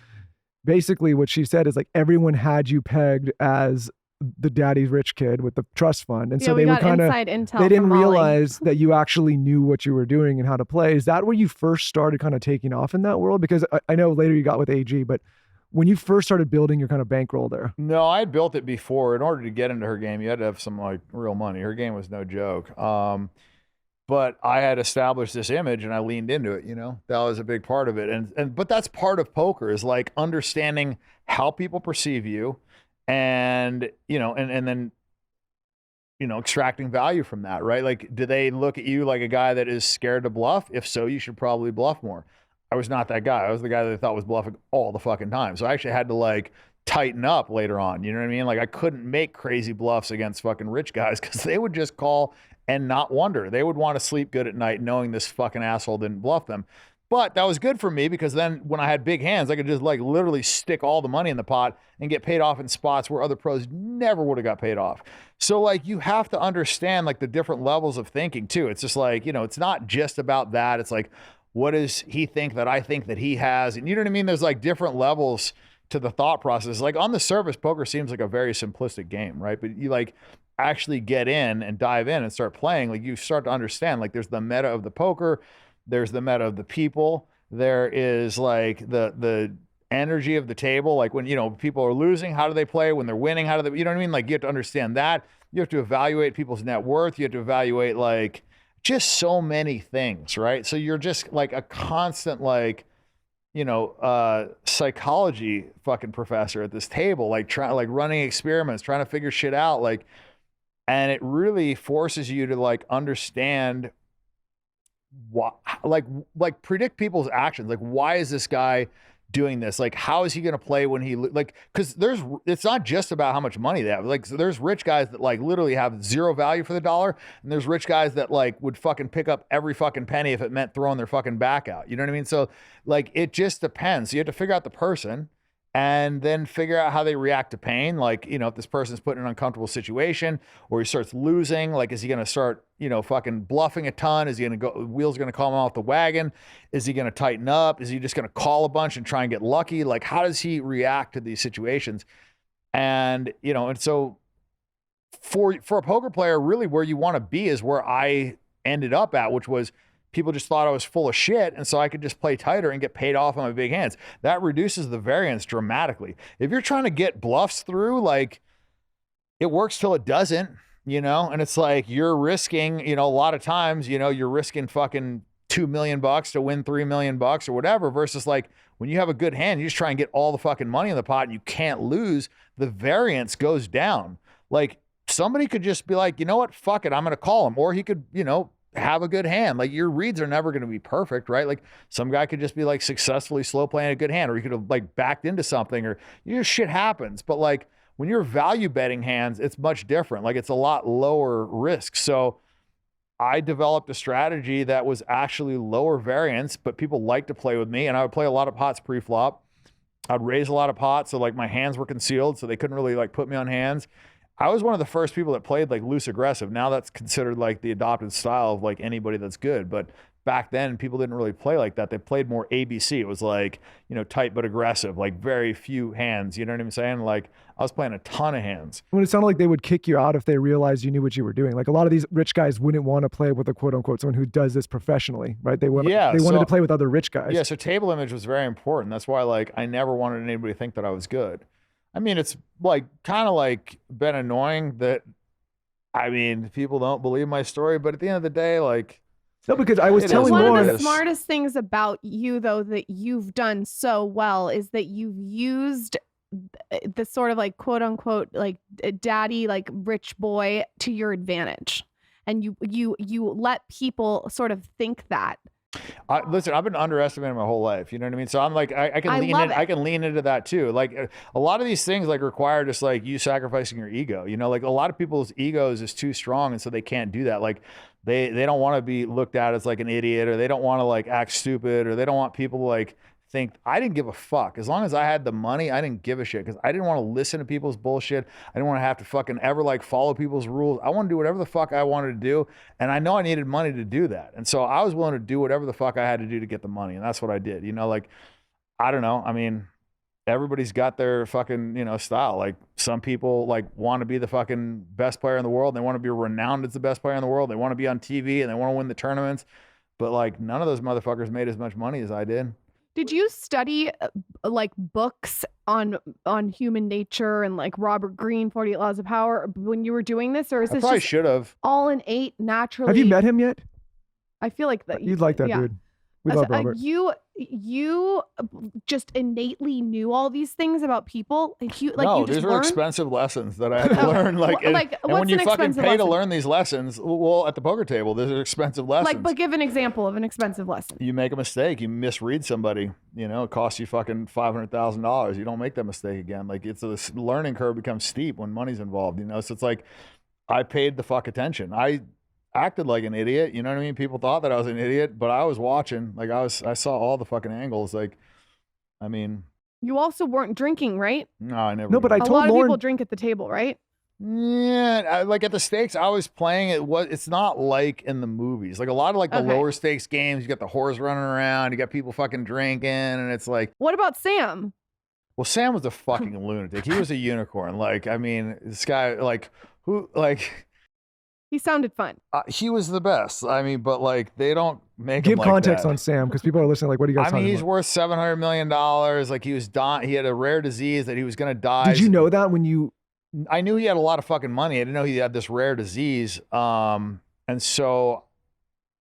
basically what she said is like everyone had you pegged as the daddy's rich kid with the trust fund. And Yeah, so we they were got kind of, inside intel. they didn't from Molly. realize that you actually knew what you were doing and how to play. Is that where you first started kind of taking off in that world? Because I know later you got with AG, but when you first started building your kind of bankroll there. No, I had built it before. In order to get into her game, you had to have some like real money. Her game was no joke. But I had established this image and I leaned into it, that was a big part of it. But that's part of poker, is like understanding how people perceive you and, and then, extracting value from that, right? Like, do they look at you like a guy that is scared to bluff? If so, you should probably bluff more. I was not that guy. I was the guy that they thought was bluffing all the fucking time. So I actually had to like tighten up later on. You know what I mean? Like I couldn't make crazy bluffs against fucking rich guys because they would just call and not wonder. They would want to sleep good at night knowing this fucking asshole didn't bluff them. But that was good for me because then when I had big hands, I could just like literally stick all the money in the pot and get paid off in spots where other pros never would have got paid off. So like you have to understand like the different levels of thinking too. It's just like, it's not just about that. It's like, what does he think that I think that he has? And you know what I mean? There's like different levels to the thought process. Like on the surface, poker seems like a very simplistic game, right? But you like actually get in and dive in and start playing, like you start to understand, like there's the meta of the poker, there's the meta of the people, there is like the energy of the table. Like when, people are losing, how do they play? When they're winning, how do they, you know what I mean? Like you have to understand that. You have to evaluate people's net worth. You have to evaluate like just so many things, right? So you're just like a constant like, psychology fucking professor at this table, like running experiments, trying to figure shit out. Like, and it really forces you to like understand what, like predict people's actions. Like, why is this guy doing this? Like, how is he going to play when because it's not just about how much money they have. Like, so there's rich guys that like literally have zero value for the dollar. And there's rich guys that like would fucking pick up every fucking penny if it meant throwing their fucking back out. You know what I mean? So like, it just depends. So you have to figure out the person and then figure out how they react to pain. Like, if this person's put in an uncomfortable situation or he starts losing, like, is he going to start, fucking bluffing a ton? Is he going to wheels going to come off the wagon? Is he going to tighten up? Is he just going to call a bunch and try and get lucky? Like, how does he react to these situations? And, and so for a poker player, really where you want to be is where I ended up at, which was people just thought I was full of shit. And so I could just play tighter and get paid off on my big hands. That reduces the variance dramatically. If you're trying to get bluffs through, like it works till it doesn't, and it's like you're risking, a lot of times, you're risking fucking $2 million to win $3 million or whatever, versus like when you have a good hand, you just try and get all the fucking money in the pot and you can't lose, the variance goes down. Like somebody could just be like, you know what, fuck it, I'm going to call him. Or he could, have a good hand. Like your reads are never going to be perfect, right? Like some guy could just be like successfully slow playing a good hand, or he could have like backed into something, or shit happens. But like when you're value betting hands, it's much different. Like it's a lot lower risk. So I developed a strategy that was actually lower variance, but people like to play with me, and I would play a lot of pots pre-flop. I'd raise a lot of pots, so like my hands were concealed, so they couldn't really like put me on hands. I was one of the first people that played like loose aggressive. Now that's considered like the adopted style of like anybody that's good. But back then people didn't really play like that. They played more ABC. It was like, tight but aggressive, like very few hands. You know what I'm saying? Like I was playing a ton of hands. When it sounded like they would kick you out if they realized you knew what you were doing. Like a lot of these rich guys wouldn't want to play with a quote unquote someone who does this professionally, right? They wanted to play with other rich guys. Yeah. So table image was very important. That's why like I never wanted anybody to think that I was good. I mean, it's like kind of like been annoying that, people don't believe my story, but at the end of the day, like. No, because I was telling one Lauren. of the smartest things about you, though, that you've done so well is that you've used the sort of like quote unquote, like daddy, like rich boy to your advantage. And you let people sort of think that. Listen, I've been underestimating my whole life. You know what I mean? So I'm like, I can lean into that too. Like a lot of these things like require just like you sacrificing your ego, like a lot of people's egos is too strong. And so they can't do that. Like they don't want to be looked at as like an idiot, or they don't want to like act stupid, or they don't want people to like think. I didn't give a fuck. As long as I had the money, I didn't give a shit, because I didn't want to listen to people's bullshit. I didn't want to have to fucking ever like follow people's rules. I want to do whatever the fuck I wanted to do, and I know I needed money to do that, and so I was willing to do whatever the fuck I had to do to get the money, and that's what I did. Like I don't know. I mean, everybody's got their fucking style. Like some people like want to be the fucking best player in the world. They want to be renowned as the best player in the world. They want to be on TV and they want to win the tournaments, but like none of those motherfuckers made as much money as I did. Did you study like books on human nature and like Robert Greene, 48 Laws of Power when you were doing this, or is this probably just should have all innate naturally? Have you met him yet? I feel like that you'd like that dude. We love Robert. You just innately knew all these things about people. No, these were expensive lessons that I had to learn. And when you fucking pay to learn these lessons, well, at the poker table, these are expensive lessons. But give an example of an expensive lesson. You make a mistake, you misread somebody, it costs you fucking $500,000. You don't make that mistake again. Like it's the learning curve becomes steep when money's involved. So it's like I paid the fuck attention. I acted like an idiot, you know what I mean? People thought that I was an idiot, but I was watching. Like I saw all the fucking angles. Like, I mean, you also weren't drinking, right? No, I never. No, but I told Lauren, a lot of people drink at the table, right? Yeah, like at the stakes, I was playing. It's not like in the movies. Like a lot of like the lower stakes games, you got the whores running around, you got people fucking drinking, and it's like. What about Sam? Well, Sam was a fucking lunatic. He was a unicorn. Like, I mean, this guy, like, who, like. He sounded fun. He was the best. I mean, but like they don't make him Give like context that. on Sam because people are listening. Like, what are you guys I mean, talking he's about? worth $700 million. Like he was dying. He had a rare disease that he was going to die. Did you know that when you? I knew he had a lot of fucking money. I didn't know he had this rare disease. And so,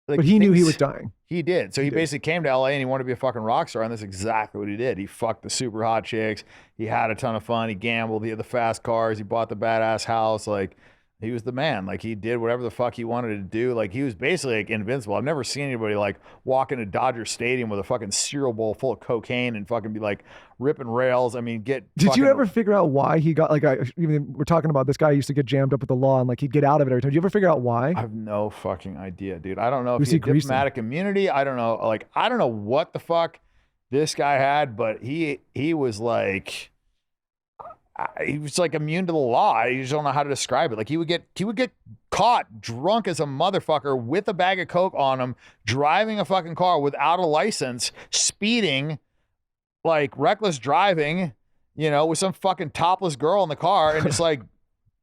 like, But he knew he was dying. He did. So he did. basically came to LA and he wanted to be a fucking rock star, and that's exactly what he did. He fucked the super hot chicks. He had a ton of fun. He gambled. He had the fast cars. He bought the badass house. Like, he was the man. Like, he did whatever the fuck he wanted to do. Like, he was basically like invincible. I've never seen anybody like walk into Dodger Stadium with a fucking cereal bowl full of cocaine and fucking be like ripping rails. I mean, Did fucking, you ever figure out why he got like? Even we're talking about this guy used to get jammed up with the law and like he'd get out of it every time. Did you ever figure out why? I have no fucking idea, dude. I don't know if Was he had he greasing? diplomatic immunity. I don't know. Like, I don't know what the fuck this guy had, but he was like, he was like immune to the law. I just don't know how to describe it. Like he would get caught drunk as a motherfucker with a bag of coke on him, driving a fucking car without a license, speeding, like reckless driving, you know, with some fucking topless girl in the car, and just like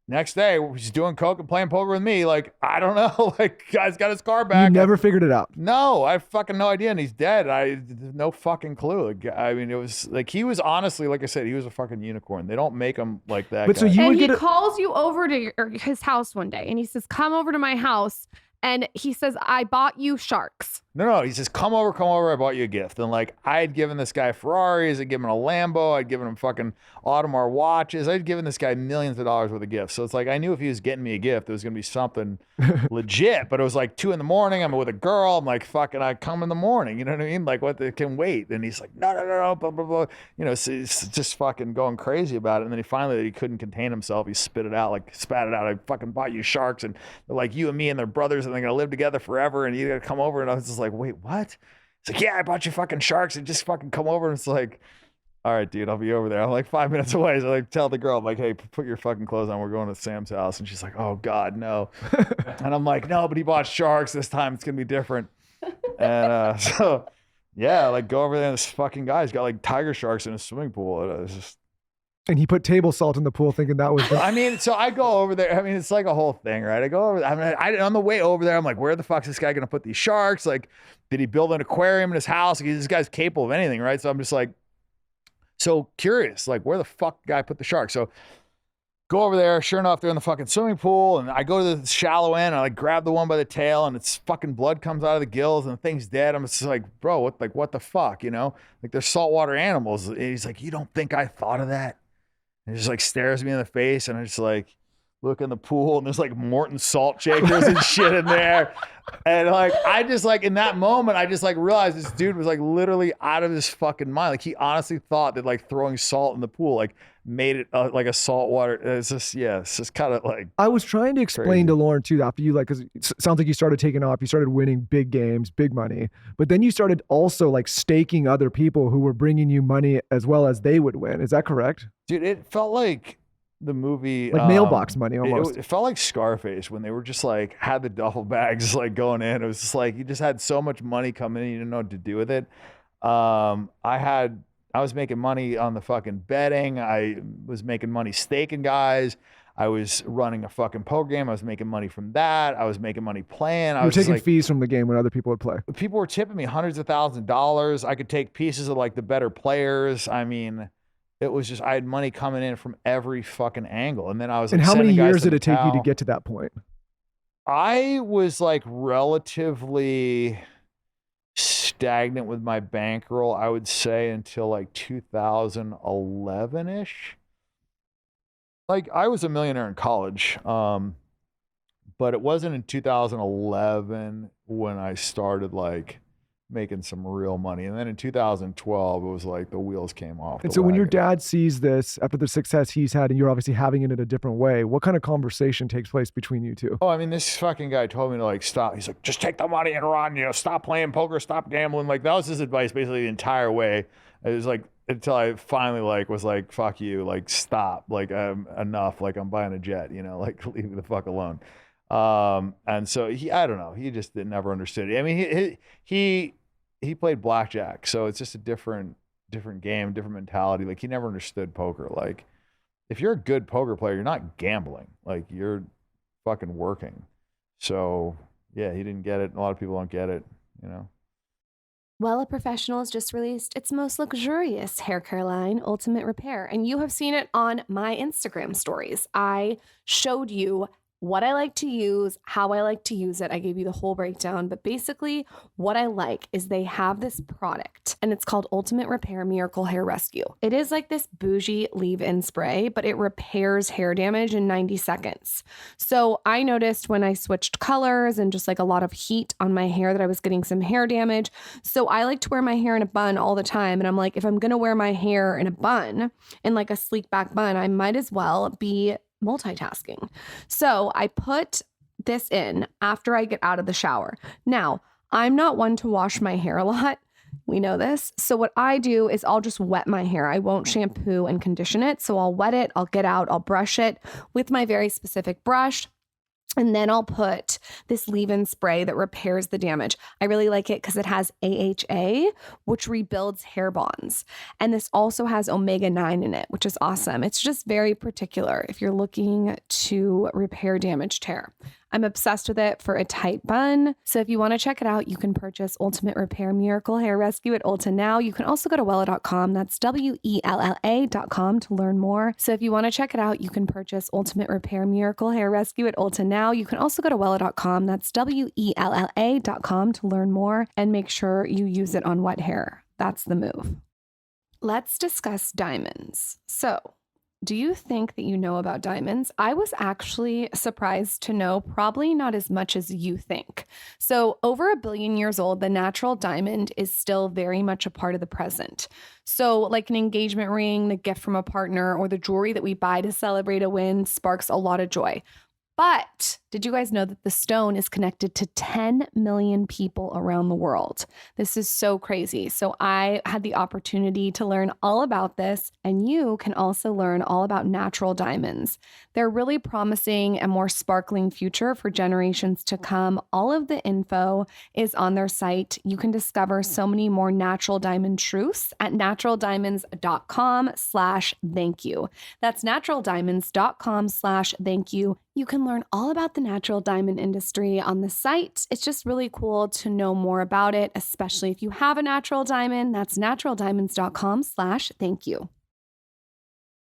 next day he's doing coke and playing poker with me. Like, I don't know. Like, guy's got his car back. You never figured it out. No, I have fucking no idea, and he's dead. I no fucking clue. Like, I mean, it was like he was honestly, like I said, he was a fucking unicorn. They don't make him like that. But so guy. you And would he get calls you over to his house one day and he says, come over to my house. And he says, I bought you sharks. No. He says, come over. I bought you a gift. And like, I had given this guy Ferraris. I'd given him a Lambo. I'd given him fucking Audemars watches. I'd given this guy millions of dollars worth of gifts. So it's like, I knew if he was getting me a gift, it was going to be something legit. But it was like 2 a.m. I'm with a girl. I'm like, fucking, I come in the morning. You know what I mean? Like, what, they can wait. And he's like, no, blah, blah, blah. You know, so he's just fucking going crazy about it. And then he couldn't contain himself. He spat it out. I fucking bought you sharks. And they're like, you and me and they're brothers and they're going to live together forever. And you got to come over. And I was just like, wait, what? It's like, yeah, I bought you fucking sharks and just fucking come over. And it's like, all right, dude, I'll be over there. I'm like 5 minutes away. So I like tell the girl, I'm like, hey, put your fucking clothes on. We're going to Sam's house. And she's like, oh God, no. And I'm like, no, but he bought sharks this time. It's going to be different. And so yeah, like go over there and this fucking guy's got like tiger sharks in a swimming pool. And it's just, and he put table salt in the pool thinking that was I mean, so I go over there. I mean, it's like a whole thing, right? I go over. On the way over there, I'm like, where the fuck's this guy going to put these sharks? Like, did he build an aquarium in his house? Like, this guy's capable of anything, right? So I'm just like, so curious, like, where the fuck the guy put the sharks? So go over there. Sure enough, they're in the fucking swimming pool. And I go to the shallow end and I like grab the one by the tail and it's fucking blood comes out of the gills and the thing's dead. I'm just like, bro, what the fuck, you know? Like, they're saltwater animals. And he's like, you don't think I thought of that? And he just like stares me in the face and I just like look in the pool and there's like Morton salt shakers and shit in there. And like, I just like in that moment, I just like realized this dude was like literally out of his fucking mind. Like, he honestly thought that like throwing salt in the pool like made it like a salt water. It's just kind of like. I was trying to explain crazy. to Lauren too, after you like, because it sounds like you started taking off, you started winning big games, big money, but then you started also like staking other people who were bringing you money as well as they would win. Is that correct? Dude, it felt like the movie Like mailbox money almost. It felt like Scarface when they were just like had the duffel bags like going in. It was just like you just had so much money coming in, you didn't know what to do with it. I was making money on the fucking betting. I was making money staking guys. I was running a fucking poker game. I was making money from that. I was making money playing. I You were was just taking like, fees from the game when other people would play. people were tipping me hundreds of thousands of dollars. I could take pieces of like the better players. I mean, it was just, I had money coming in from every fucking angle. And then I was like, And how many sending guys years to did it take you to Macau. get to that point? I was like relatively stagnant with my bankroll, I would say, until like 2011-ish. Like, I was a millionaire in college, but it wasn't in 2011 when I started like making some real money. And then in 2012, it was like the wheels came off. And the so when your wagon. dad sees this after the success he's had and you're obviously having it in a different way, what kind of conversation takes place between you two? Oh, I mean, this fucking guy told me to like stop. He's like, just take the money and run, you know, stop playing poker, stop gambling. Like, that was his advice basically the entire way. It was like, until I finally like was like, fuck you, like stop, like enough, like I'm buying a jet, you know, like leave me the fuck alone. And so I don't know, he just never understood it. I mean, he played blackjack, so it's just a different game, different mentality. Like, he never understood poker. Like, if you're a good poker player, you're not gambling, like you're fucking working. So yeah, he didn't get it. A lot of people don't get it, you know. Well, a professional has just released its most luxurious hair care line, Ultimate Repair, and you have seen it on my Instagram stories. I showed you what I like to use, how I like to use it. I gave you the whole breakdown, but basically, what I like is they have this product and it's called Ultimate Repair Miracle Hair Rescue. It is like this bougie leave-in spray, but it repairs hair damage in 90 seconds. So I noticed when I switched colors and just like a lot of heat on my hair that I was getting some hair damage. So I like to wear my hair in a bun all the time. And I'm like, if I'm going to wear my hair in a bun, in like a sleek back bun, I might as well be multitasking. So I put this in after I get out of the shower. Now, I'm not one to wash my hair a lot. We know this. So what I do is I'll just wet my hair. I won't shampoo and condition it. So I'll wet it, I'll get out, I'll brush it with my very specific brush. And then I'll put this leave-in spray that repairs the damage. I really like it because it has AHA, which rebuilds hair bonds. And this also has omega-9 in it, which is awesome. It's just very particular if you're looking to repair damaged hair. I'm obsessed with it for a tight bun. So if you want to check it out, you can purchase Ultimate Repair Miracle Hair Rescue at Ulta now. You can also go to Wella.com. That's WELLA.com to learn more. So if you want to check it out, you can purchase Ultimate Repair Miracle Hair Rescue at Ulta now. You can also go to Wella.com. That's WELLA.com to learn more and make sure you use it on wet hair. That's the move. Let's discuss diamonds. So, do you think that you know about diamonds? I was actually surprised to know probably not as much as you think. So, over 1 billion years old, the natural diamond is still very much a part of the present. So, like an engagement ring, the gift from a partner, or the jewelry that we buy to celebrate a win sparks a lot of joy. But did you guys know that the stone is connected to 10 million people around the world? This is so crazy. So I had the opportunity to learn all about this, and you can also learn all about natural diamonds. They're really promising a more sparkling future for generations to come. All of the info is on their site. You can discover so many more natural diamond truths at naturaldiamonds.com/thankyou. That's naturaldiamonds.com/thankyou. You can learn all about the natural diamond industry on the site. It's just really cool to know more about it, especially if you have a natural diamond. That's naturaldiamonds.com/thankyou.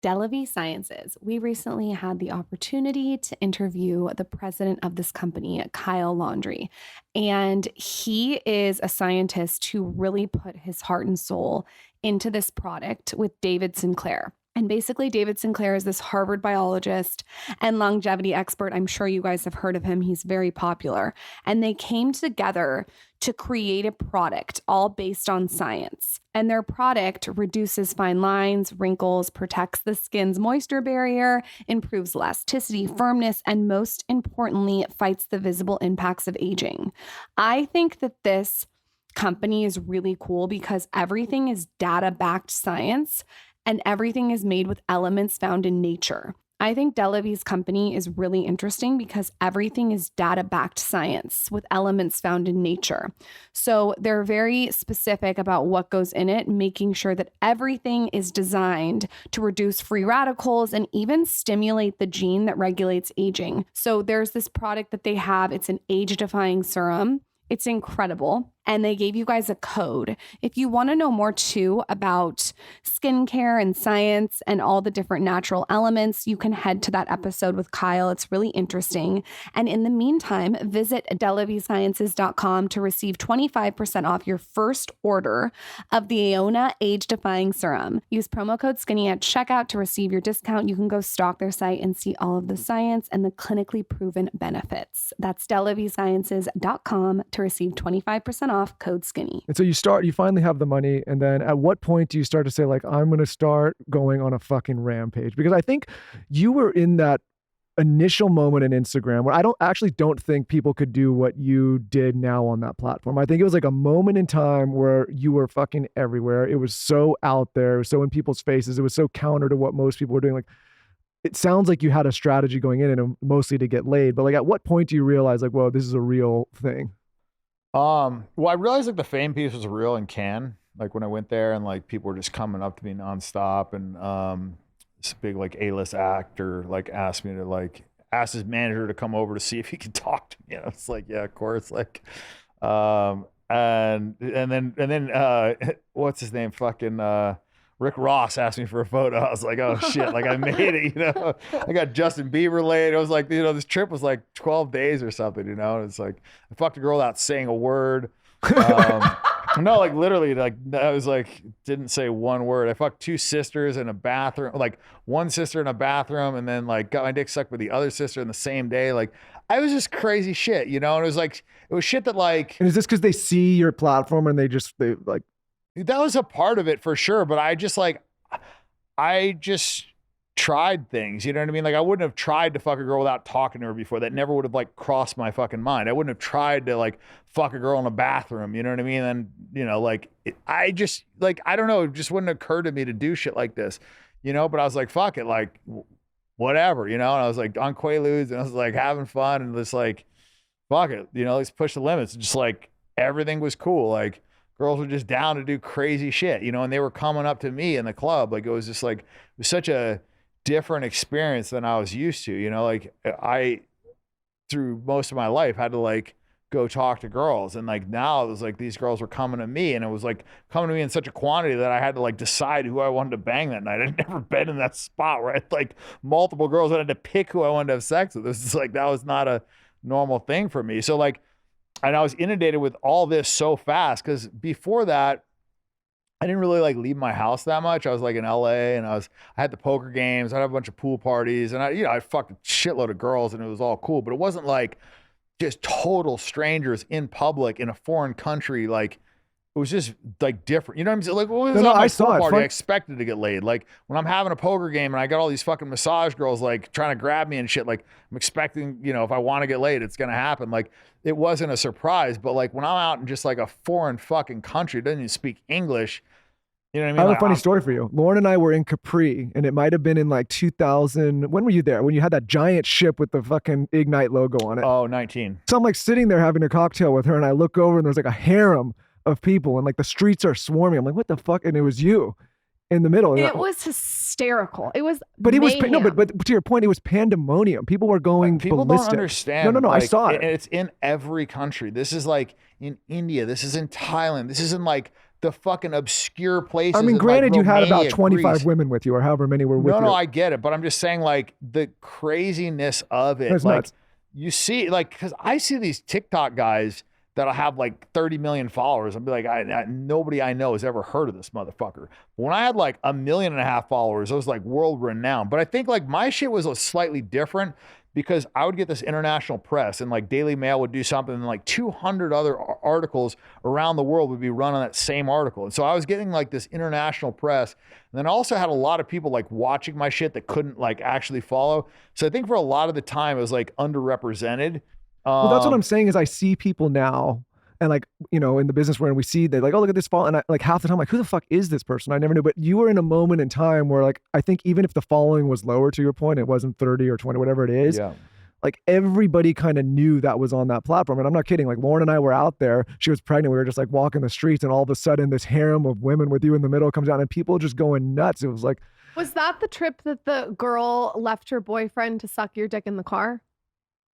Delavie Sciences. We recently had the opportunity to interview the president of this company, Kyle Laundrie, and he is a scientist who really put his heart and soul into this product with David Sinclair. And basically, David Sinclair is this Harvard biologist and longevity expert. I'm sure you guys have heard of him. He's very popular. And they came together to create a product all based on science. And their product reduces fine lines, wrinkles, protects the skin's moisture barrier, improves elasticity, firmness, and most importantly, fights the visible impacts of aging. I think that this company is really cool because everything is data-backed science. And everything is made with elements found in nature. I think Delavie's company is really interesting because everything is data-backed science with elements found in nature. So they're very specific about what goes in it, making sure that everything is designed to reduce free radicals and even stimulate the gene that regulates aging. So there's this product that they have. It's an age-defying serum. It's incredible. And they gave you guys a code. If you want to know more too about skincare and science and all the different natural elements, you can head to that episode with Kyle. It's really interesting. And in the meantime, visit delaviesciences.com to receive 25% off your first order of the Aona Age Defying Serum. Use promo code SKINNY at checkout to receive your discount. You can go stalk their site and see all of the science and the clinically proven benefits. That's delaviesciences.com to receive 25% off, code SKINNY. And so you finally have the money. And then at what point do you start to say, like, I'm going to start going on a fucking rampage? Because I think you were in that initial moment in Instagram where I don't think people could do what you did now on that platform. I think it was like a moment in time where you were fucking everywhere. It was so out there. It was so in people's faces. It was so counter to what most people were doing. Like, it sounds like you had a strategy going in and mostly to get laid. But like, at what point do you realize, like, whoa, this is a real thing? Well, I realized like the fame piece was real in Cannes. Like when I went there and like people were just coming up to me nonstop, and this big like A-list actor like asked me to like asked his manager to come over to see if he could talk to me. And I was like, yeah, of course. Like, and then what's his name? Fucking Rick Ross asked me for a photo. I was like, oh shit, like I made it, you know. I got Justin Bieber laid. It was like, you know, this trip was like 12 days or something, you know. And it's like I fucked a girl without saying a word. No, like literally, like I was like, didn't say one word. I fucked 2 sisters in a bathroom, like one sister in a bathroom, and then like got my dick sucked with the other sister in the same day. Like I was just crazy shit, you know. And it was like, it was shit that like. And is this because they see your platform and they like? That was a part of it for sure, but I just tried things, you know what I mean? Like I wouldn't have tried to fuck a girl without talking to her before. That never would have like crossed my fucking mind. I wouldn't have tried to like fuck a girl in a bathroom, you know what I mean? And you know, like I just like, I don't know, it just wouldn't occur to me to do shit like this, you know? But I was like, fuck it, like whatever, you know? And I was like on Quaaludes and I was like having fun and just like, fuck it, you know, let's push the limits. Just like everything was cool. Like girls were just down to do crazy shit, you know, and they were coming up to me in the club. Like it was just like, it was such a different experience than I was used to, you know, like I, through most of my life had to like go talk to girls. And like now it was like these girls were coming to me and it was like coming to me in such a quantity that I had to like decide who I wanted to bang that night. I'd never been in that spot where I had like multiple girls. I had to pick who I wanted to have sex with. It was just like, that was not a normal thing for me. So like, and I was inundated with all this so fast because before that, I didn't really like leave my house that much. I was like in LA and I had the poker games. I'd have a bunch of pool parties and I fucked a shitload of girls and it was all cool, but it wasn't like just total strangers in public in a foreign country. Like it was just like different. You know what I'm saying? Like when it was on my pool party, I expected to get laid. Like when I'm having a poker game and I got all these fucking massage girls like trying to grab me and shit, like I'm expecting, you know, if I want to get laid, it's going to happen. Like it wasn't a surprise, but like when I'm out in just like a foreign fucking country, doesn't even speak English. You know what I mean? I have like, a funny story for you. Lauren and I were in Capri, and it might have been in like 2000. When were you there? When you had that giant ship with the fucking Ignite logo on it. Oh, 19. So I'm like sitting there having a cocktail with her, and I look over, and there's like a harem of people, and like the streets are swarming. I'm like, what the fuck? And it was you in the middle. It was hysterical. It was, but it was mayhem. no, but to your point, it was pandemonium. People were going People ballistic. don't understand. No, like, I saw it. It's in every country. This is like in India. This is in Thailand. This is in like the fucking obscure places. I mean, granted, like you had Romania, about 25 Greece. women with you, or however many were with you. No, I get it, but I'm just saying, like the craziness of it. It's like nuts. you see, like because I see these TikTok guys that'll have like 30 million followers. I'll be like, nobody I know has ever heard of this motherfucker. But when I had like 1.5 million followers, I was like world renowned. But I think like my shit was slightly different because I would get this international press and like Daily Mail would do something and like 200 other articles around the world would be run on that same article. And so I was getting like this international press. And then I also had a lot of people like watching my shit that couldn't like actually follow. So I think for a lot of the time it was like underrepresented. Well, that's what I'm saying is I see people now and like, you know, in the business we're in, we see they like, oh, look at this fall. And I, like half the time, like, who the fuck is this person? I never knew. But you were in a moment in time where like, I think even if the following was lower to your point, it wasn't 30 or 20, whatever it is. Yeah. Like everybody kind of knew that was on that platform. And I'm not kidding. Like Lauren and I were out there. She was pregnant. We were just like walking the streets and all of a sudden this harem of women with you in the middle comes out and people just going nuts. It was like. Was that the trip that the girl left her boyfriend to suck your dick in the car?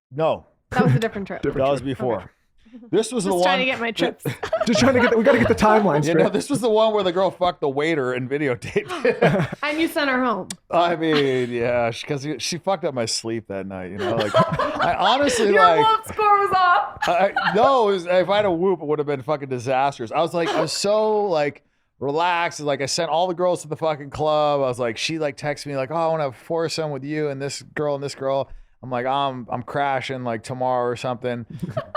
No. That was a different trip. That was before. Okay. This was Just the one. trying to get my trips. Just trying to get, we got to get the timeline straight. Yeah, no, this was the one where the girl fucked the waiter and videotaped it. And you sent her home. I mean, yeah, because she fucked up my sleep that night, you know? Like, I honestly, Your like. whoop score was off. No, if I had a whoop, it would have been fucking disastrous. I was so, like, relaxed. Like, I sent all the girls to the fucking club. I was like, she, like, texted me, like, oh, I want to have a foursome with you and this girl and this girl. I'm like, I'm crashing like tomorrow or something.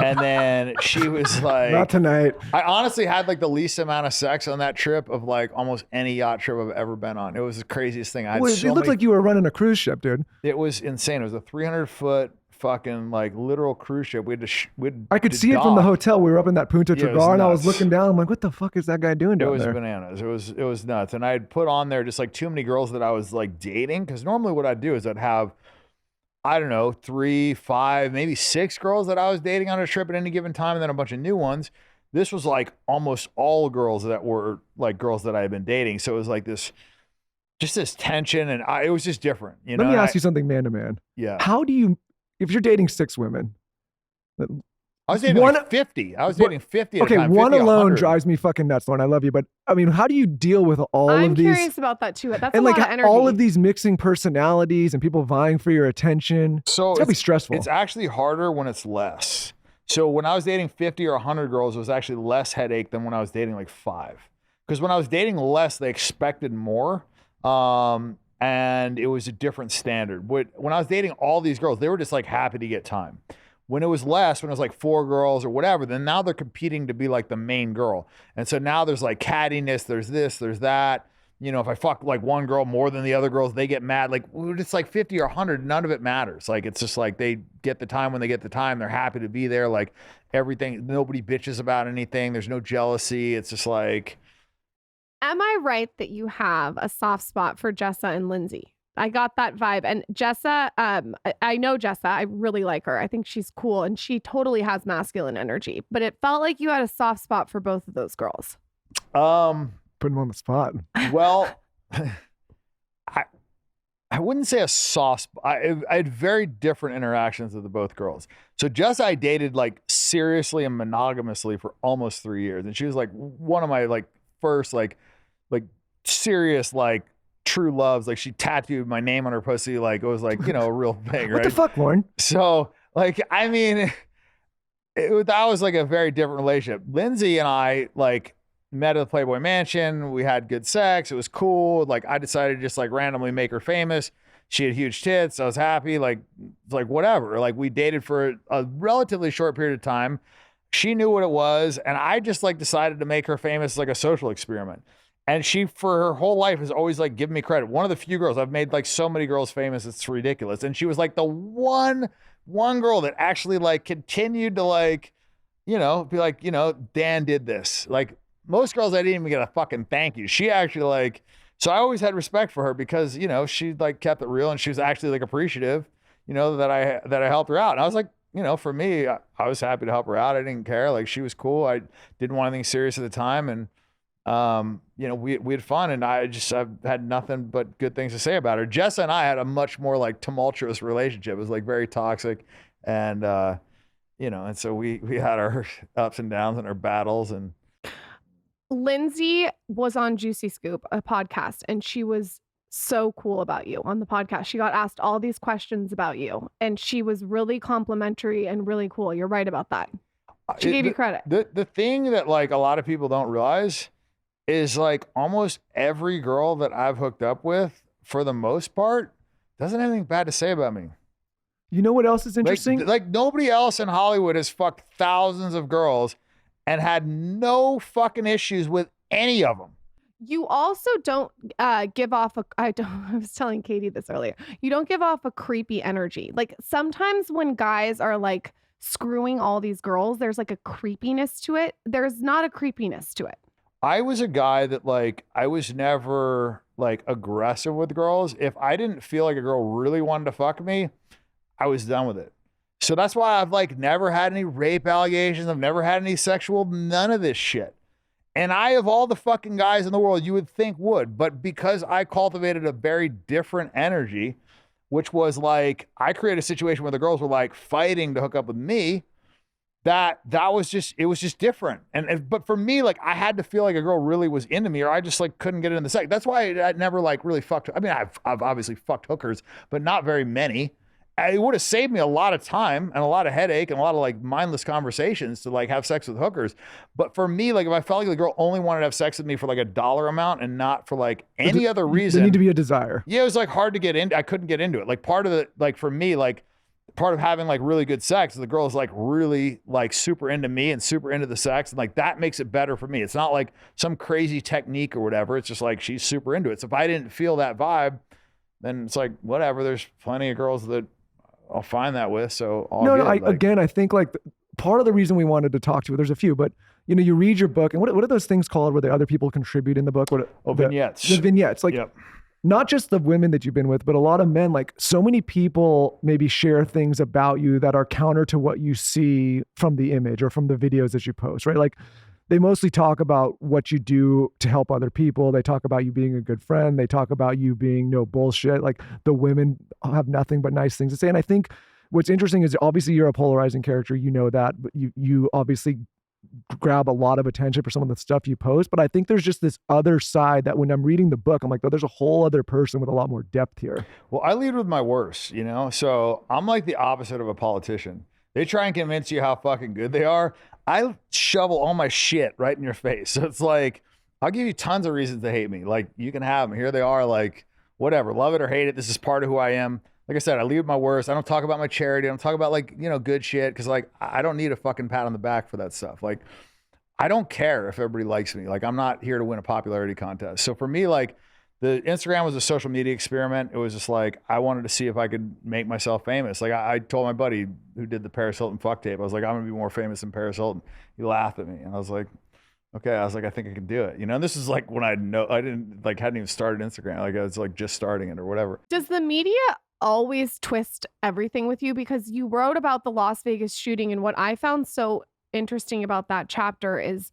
And then she was like, not tonight. I honestly had like the least amount of sex on that trip of like almost any yacht trip I've ever been on. It was the craziest thing. I had It looked like you were running a cruise ship, dude. It was insane. It was a 300-foot fucking like literal cruise ship. I could see it from the hotel. We were up in that Punta Trigar and I was looking down. I'm like, what the fuck is that guy doing down there? It was bananas. It was nuts. And I had put on there just like too many girls that I was like dating. Because normally what I'd do is I'd have, I don't know, 3, 5, maybe 6 girls that I was dating on a trip at any given time, and then a bunch of new ones. This was like almost all girls that were like girls that I had been dating. So it was like this tension, and it was just different. You know? Let me ask you something man to man. Yeah. How do you if you're dating 6 women, I was dating like 50. I was dating 50 at a time. one 50, alone 100. drives me fucking nuts, Lauren. I love you, but I mean, how do you deal with all I'm of these? curious about that too. That's and a like lot of energy. all of these mixing personalities and people vying for your attention. So it's gotta be stressful. It's actually harder when it's less. So when I was dating 50 or 100 girls, it was actually less headache than when I was dating like 5. Because when I was dating less, they expected more. And it was a different standard. When I was dating all these girls, they were just like happy to get time. When it was less, when it was like 4 girls or whatever, then now they're competing to be like the main girl. And so now there's like cattiness, there's this, there's that. You know, if I fuck like one girl more than the other girls, they get mad. Like, it's like 50 or 100, none of it matters. Like, it's just like they get the time when they get the time. They're happy to be there. Like, everything, nobody bitches about anything. There's no jealousy. It's just like. Am I right that you have a soft spot for Jessa and Lindsay? I got that vibe. And Jessa, I know Jessa. I really like her. I think she's cool and she totally has masculine energy. But it felt like you had a soft spot for both of those girls. Put them on the spot. Well, I wouldn't say a soft spot. I had very different interactions with the both girls. So Jess, I dated like seriously and monogamously for almost 3 years. And she was like one of my like first like serious like true loves. Like she tattooed my name on her pussy. Like it was like, you know, a real thing, right? What the fuck, Lauren? So like, I mean, that was like a very different relationship. Lindsay and I like met at the Playboy Mansion. We had good sex. It was cool. Like I decided to just like randomly make her famous. She had huge tits. I was happy. Like whatever. Like we dated for a relatively short period of time. She knew what it was. And I just like decided to make her famous as like a social experiment. And she, for her whole life, has always like given me credit. One of the few girls, I've made like so many girls famous, it's ridiculous. And she was like the one girl that actually like continued to like, you know, be like, you know, Dan did this. Like most girls, I didn't even get a fucking thank you. She actually like, so I always had respect for her because, you know, she like kept it real and she was actually like appreciative, you know, that I helped her out. And I was like, you know, for me, I was happy to help her out. I didn't care. Like she was cool. I didn't want anything serious at the time. And, you know, we had fun and I've had nothing but good things to say about her. Jessa and I had a much more like tumultuous relationship. It was like very toxic and, you know, and so we had our ups and downs and our battles. And Lindsay was on Juicy Scoop, a podcast, and she was so cool about you on the podcast. She got asked all these questions about you and she was really complimentary and really cool. You're right about that. She gave you credit. The thing that like a lot of people don't realize is like almost every girl that I've hooked up with, for the most part, doesn't have anything bad to say about me. You know what else is interesting? Like nobody else in Hollywood has fucked thousands of girls and had no fucking issues with any of them. You also don't give off I was telling Katie this earlier. You don't give off a creepy energy. Like sometimes when guys are like screwing all these girls, there's like a creepiness to it. There's not a creepiness to it. I was a guy that like, I was never like aggressive with girls. If I didn't feel like a girl really wanted to fuck me, I was done with it. So that's why I've like never had any rape allegations. I've never had any sexual, none of this shit. And I, of all the fucking guys in the world, you would think would, but because I cultivated a very different energy, which was like, I created a situation where the girls were like fighting to hook up with me. That was just, it was just different. But for me, like I had to feel like a girl really was into me or I just like couldn't get into the sex. That's why I never like really fucked. I mean, I've obviously fucked hookers, but not very many. It would have saved me a lot of time and a lot of headache and a lot of like mindless conversations to like have sex with hookers. But for me, like if I felt like the girl only wanted to have sex with me for like a dollar amount and not for like any other reason. There need to be a desire. Yeah, it was like hard to get into. I couldn't get into it. Like part of the, like for me, like part of having like really good sex, the girl is like really like super into me and super into the sex. And like that makes it better for me. It's not like some crazy technique or whatever. It's just like she's super into it. So if I didn't feel that vibe, then it's like, whatever. There's plenty of girls that I'll find that with. So again, I think like part of the reason we wanted to talk to you, there's a few, but you know, you read your book and what are those things called where the other people contribute in the book? Vignettes. The vignettes. Like, yep. Not just the women that you've been with, but a lot of men, like so many people maybe share things about you that are counter to what you see from the image or from the videos that you post, right? Like they mostly talk about what you do to help other people. They talk about you being a good friend. They talk about you being no bullshit. Like the women have nothing but nice things to say. And I think what's interesting is obviously you're a polarizing character, you know that, but you obviously grab a lot of attention for some of the stuff you post. But I think there's just this other side that when I'm reading the book, I'm like, oh, there's a whole other person with a lot more depth here. Well, I lead with my worst, you know? So I'm like the opposite of a politician. They try and convince you how fucking good they are. I shovel all my shit right in your face. So it's like, I'll give you tons of reasons to hate me. Like, you can have them. Here they are, like, whatever. Love it or hate it. This is part of who I am. Like I said, I lead with my worst. I don't talk about my charity. I don't talk about, like, you know, good shit. Because, like, I don't need a fucking pat on the back for that stuff. Like, I don't care if everybody likes me. Like, I'm not here to win a popularity contest. So for me, like, the Instagram was a social media experiment. It was just like, I wanted to see if I could make myself famous. Like, I told my buddy who did the Paris Hilton fuck tape, I was like, I'm gonna be more famous than Paris Hilton. He laughed at me, and I was like, okay. I was like, I think I can do it. You know, and this is like when I hadn't even started Instagram. Like, I was like just starting it or whatever. Does the media always twist everything with you? Because you wrote about the Las Vegas shooting, and what I found so interesting about that chapter is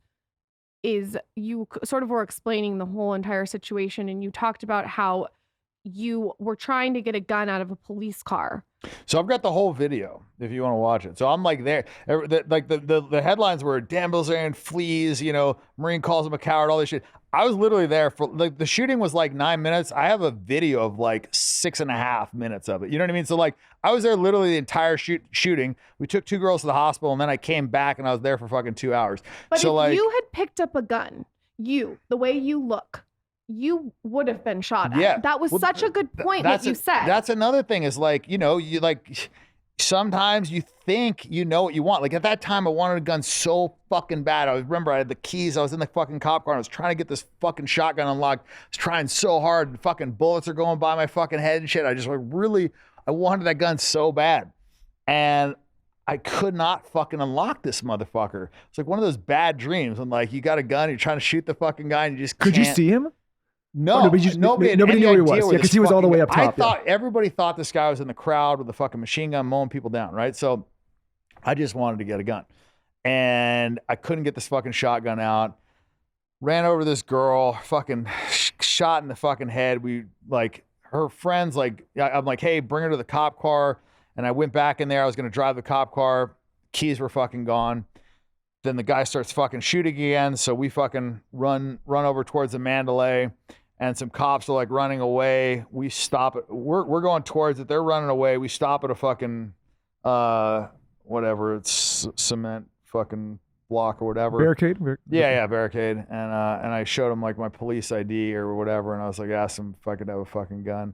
you sort of were explaining the whole entire situation, and you talked about how you were trying to get a gun out of a police car. So I've got the whole video if you want to watch it. So I'm like there, like the headlines were Dan Bilzerian flees, you know, Marine calls him a coward, all this shit. I was literally there for, like, the shooting was like 9 minutes. I have a video of like 6.5 minutes of it. You know what I mean? So like, I was there literally the entire shooting. We took 2 girls to the hospital, and then I came back and I was there for fucking 2 hours. But so if like, you had picked up a gun, the way you look, you would have been shot at. Yeah. That was such a good point that you said. That's another thing is, like, you know, you like, sometimes you think you know what you want. Like, at that time, I wanted a gun so fucking bad. I remember I had the keys. I was in the fucking cop car. And I was trying to get this fucking shotgun unlocked. I was trying so hard. And fucking bullets are going by my fucking head and shit. I just, like, really, I wanted that gun so bad. And I could not fucking unlock this motherfucker. It's like one of those bad dreams. And like, you got a gun, you're trying to shoot the fucking guy, and you just can't. Could you see him? No, nobody knew who he was. Yeah, because he was all the way up top. Everybody thought this guy was in the crowd with a fucking machine gun mowing people down, right? So I just wanted to get a gun, and I couldn't get this fucking shotgun out. Ran over this girl, fucking shot in the fucking head. We, like, her friends, like, I'm like, hey, bring her to the cop car. And I went back in there. I was going to drive the cop car. Keys were fucking gone. Then the guy starts fucking shooting again. So we fucking run over towards the Mandalay, and some cops are like running away. We stop it. We're going towards it. They're running away. We stop at a fucking, whatever. It's cement fucking block or whatever. Barricade? Yeah, barricade. And I showed him like my police ID or whatever. And I was like, asked him if I could have a fucking gun.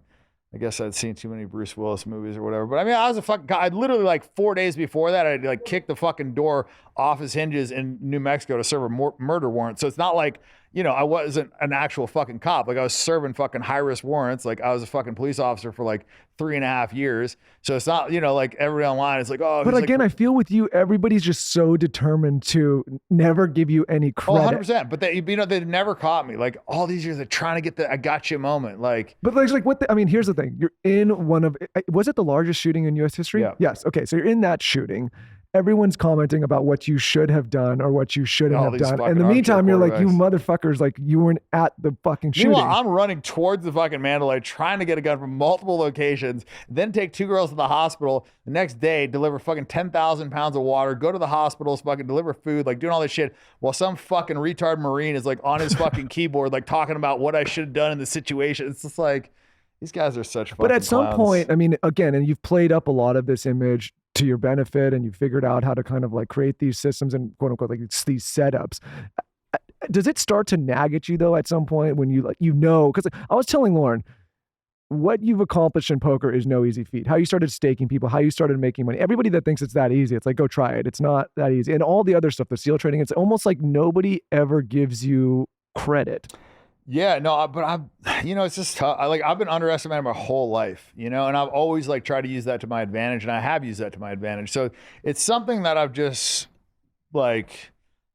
I guess I'd seen too many Bruce Willis movies or whatever. But I mean, I was a fucking guy. I literally, like, 4 days before that, I'd like kicked the fucking door off his hinges in New Mexico to serve a murder warrant. So it's not like, you know, I wasn't an actual fucking cop. Like, I was serving fucking high risk warrants. Like, I was a fucking police officer for like 3.5 years. So it's not, you know, like everybody online is like, oh. But again, like, I feel with you, everybody's just so determined to never give you any credit. Oh, 100%. But they, you know, they never caught me. Like, all these years, they're trying to get the I got you moment. Like, but like what? I mean, here's the thing: you're in one of. Was it the largest shooting in U.S. history? Yeah. Yes. Okay, so you're in that shooting. Everyone's commenting about what you should have done or what you shouldn't have done. In the meantime, you're like, you motherfuckers, like, you weren't at the fucking shooting. Meanwhile, I'm running towards the fucking Mandalay, trying to get a gun from multiple locations, then take 2 girls to the hospital. The next day, deliver fucking 10,000 pounds of water, go to the hospitals, fucking deliver food, like doing all this shit, while some fucking retard Marine is like on his fucking keyboard, like talking about what I should have done in the situation. It's just like, these guys are such fucking But at some clowns. point, I mean, again, and you've played up a lot of this image to your benefit, and you figured out how to kind of like create these systems and quote unquote like these setups. Does it start to nag at you though at some point when you, like, you know, because I was telling Lauren, what you've accomplished in poker is no easy feat. How you started staking people, how you started making money. Everybody that thinks it's that easy, it's like, go try it. It's not that easy. And all the other stuff, the SEAL trading, it's almost like nobody ever gives you credit. Yeah, no, but I'm, you know, it's just tough. I've been underestimated my whole life, you know, and I've always like tried to use that to my advantage, and I have used that to my advantage. So it's something that I've just like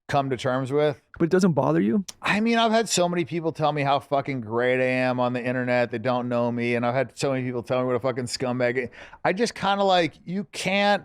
come to terms with. But it doesn't bother you? I mean, I've had so many people tell me how fucking great I am on the internet. They don't know me. And I've had so many people tell me what a fucking scumbag. I just kind of like, you can't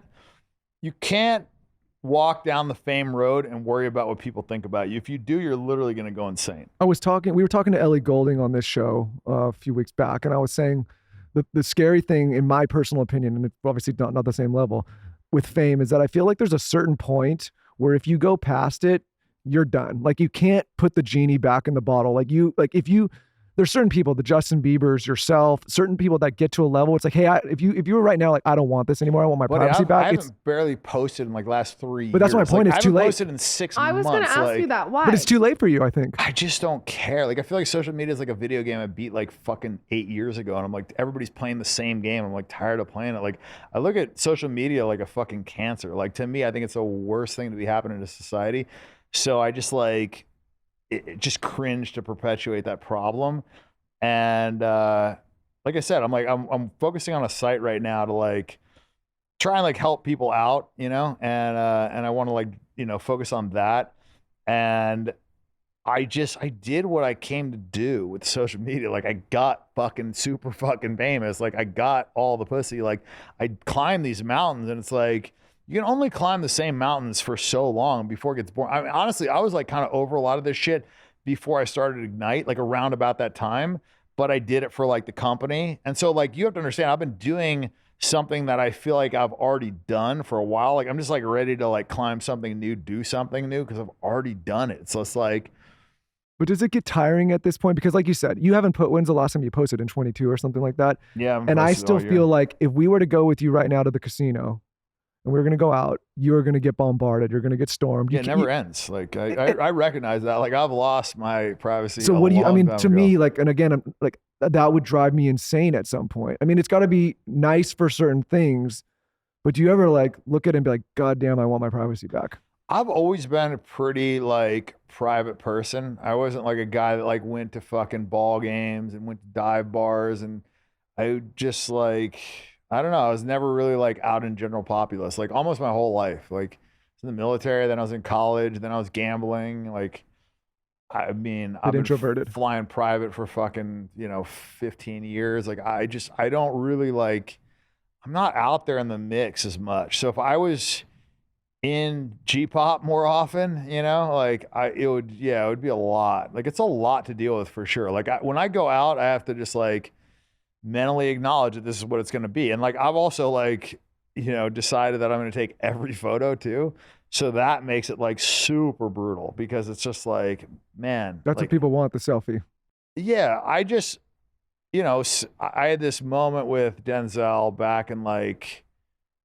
walk down the fame road and worry about what people think about you. If you do, you're literally going to go insane. We were talking to Ellie Goulding on this show a few weeks back, and I was saying, the scary thing, in my personal opinion, and it's obviously not the same level with fame, is that I feel like there's a certain point where if you go past it, you're done. Like you can't put the genie back in the bottle. There's certain people, the Justin Biebers, yourself, certain people that get to a level. It's like, hey, if you were right now, like, I don't want this anymore. I want my privacy back. I haven't barely posted in like last 3 years. But that's my point. It's too late. I haven't posted in 6 months. I was going to ask you that. Why? But it's too late for you, I think. I just don't care. Like, I feel like social media is like a video game I beat like fucking 8 years ago. And I'm like, everybody's playing the same game. I'm like tired of playing it. Like, I look at social media like a fucking cancer. Like, to me, I think it's the worst thing to be happening to society. So I just like, it just cringe to perpetuate that problem. And like I said, I'm focusing on a site right now to like try and like help people out, and I want to like, focus on that. And I did what I came to do with social media. Like I got fucking super fucking famous. Like I got all the pussy. Like I climbed these mountains, and it's like, you can only climb the same mountains for so long before it gets boring. I mean, honestly, I was like kind of over a lot of this shit before I started Ignite, like around about that time, but I did it for like the company. And so like, you have to understand, I've been doing something that I feel like I've already done for a while. Like I'm just like ready to like climb something new, do something new, because I've already done it. So it's like. But does it get tiring at this point? Because like you said, you haven't when's the last time you posted, in 22 or something like that? Yeah. And I still feel like if we were to go with you right now to the casino, and we're going to go out, you're going to get bombarded. You're going to get stormed. It never ends. Like I recognize that. Like I've lost my privacy. So what do you, I mean, to me, like, and again, I'm like, that would drive me insane at some point. I mean, it's got to be nice for certain things, but do you ever like look at it and be like, God damn, I want my privacy back? I've always been a pretty like private person. I wasn't like a guy that like went to fucking ball games and went to dive bars. And I just like, I don't know. I was never really like out in general populace, like almost my whole life. Like I was in the military, then I was in college, then I was gambling. Like, I mean, I've been introverted, flying private for fucking, 15 years. Like I don't really like, I'm not out there in the mix as much. So if I was in G-pop more often, it would be a lot. Like it's a lot to deal with for sure. Like when I go out, I have to just like mentally acknowledge that this is what it's going to be. And like I've also like decided that I'm going to take every photo too, so that makes it like super brutal, because it's just like, man, that's like, what people want, the selfie. Yeah, I just I had this moment with Denzel back in like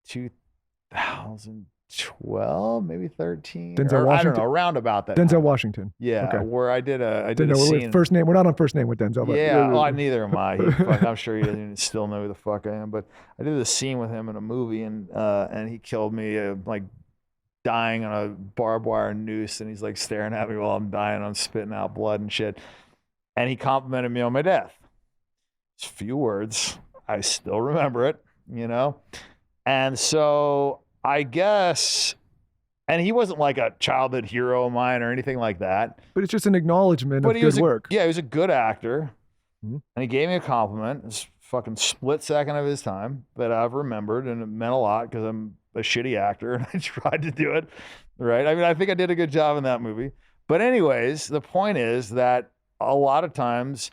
2012, maybe 13. Denzel Washington? I don't know, around about that Denzel time. Washington. Yeah, okay. Where I did a scene. First name. We're not on first name with Denzel. But yeah, well, neither am I. I'm sure he doesn't even still know who the fuck I am. But I did a scene with him in a movie, and he killed me like dying on a barbed wire noose, and he's like staring at me while I'm dying. I'm spitting out blood and shit. And he complimented me on my death. It's a few words. I still remember it, And so I guess, and he wasn't like a childhood hero of mine or anything like that. But it's just an acknowledgement of good work. Yeah, he was a good actor. Mm-hmm. And he gave me a compliment. It's a fucking split second of his time that I've remembered, and it meant a lot because I'm a shitty actor and I tried to do it, right? I mean, I think I did a good job in that movie. But anyways, the point is that a lot of times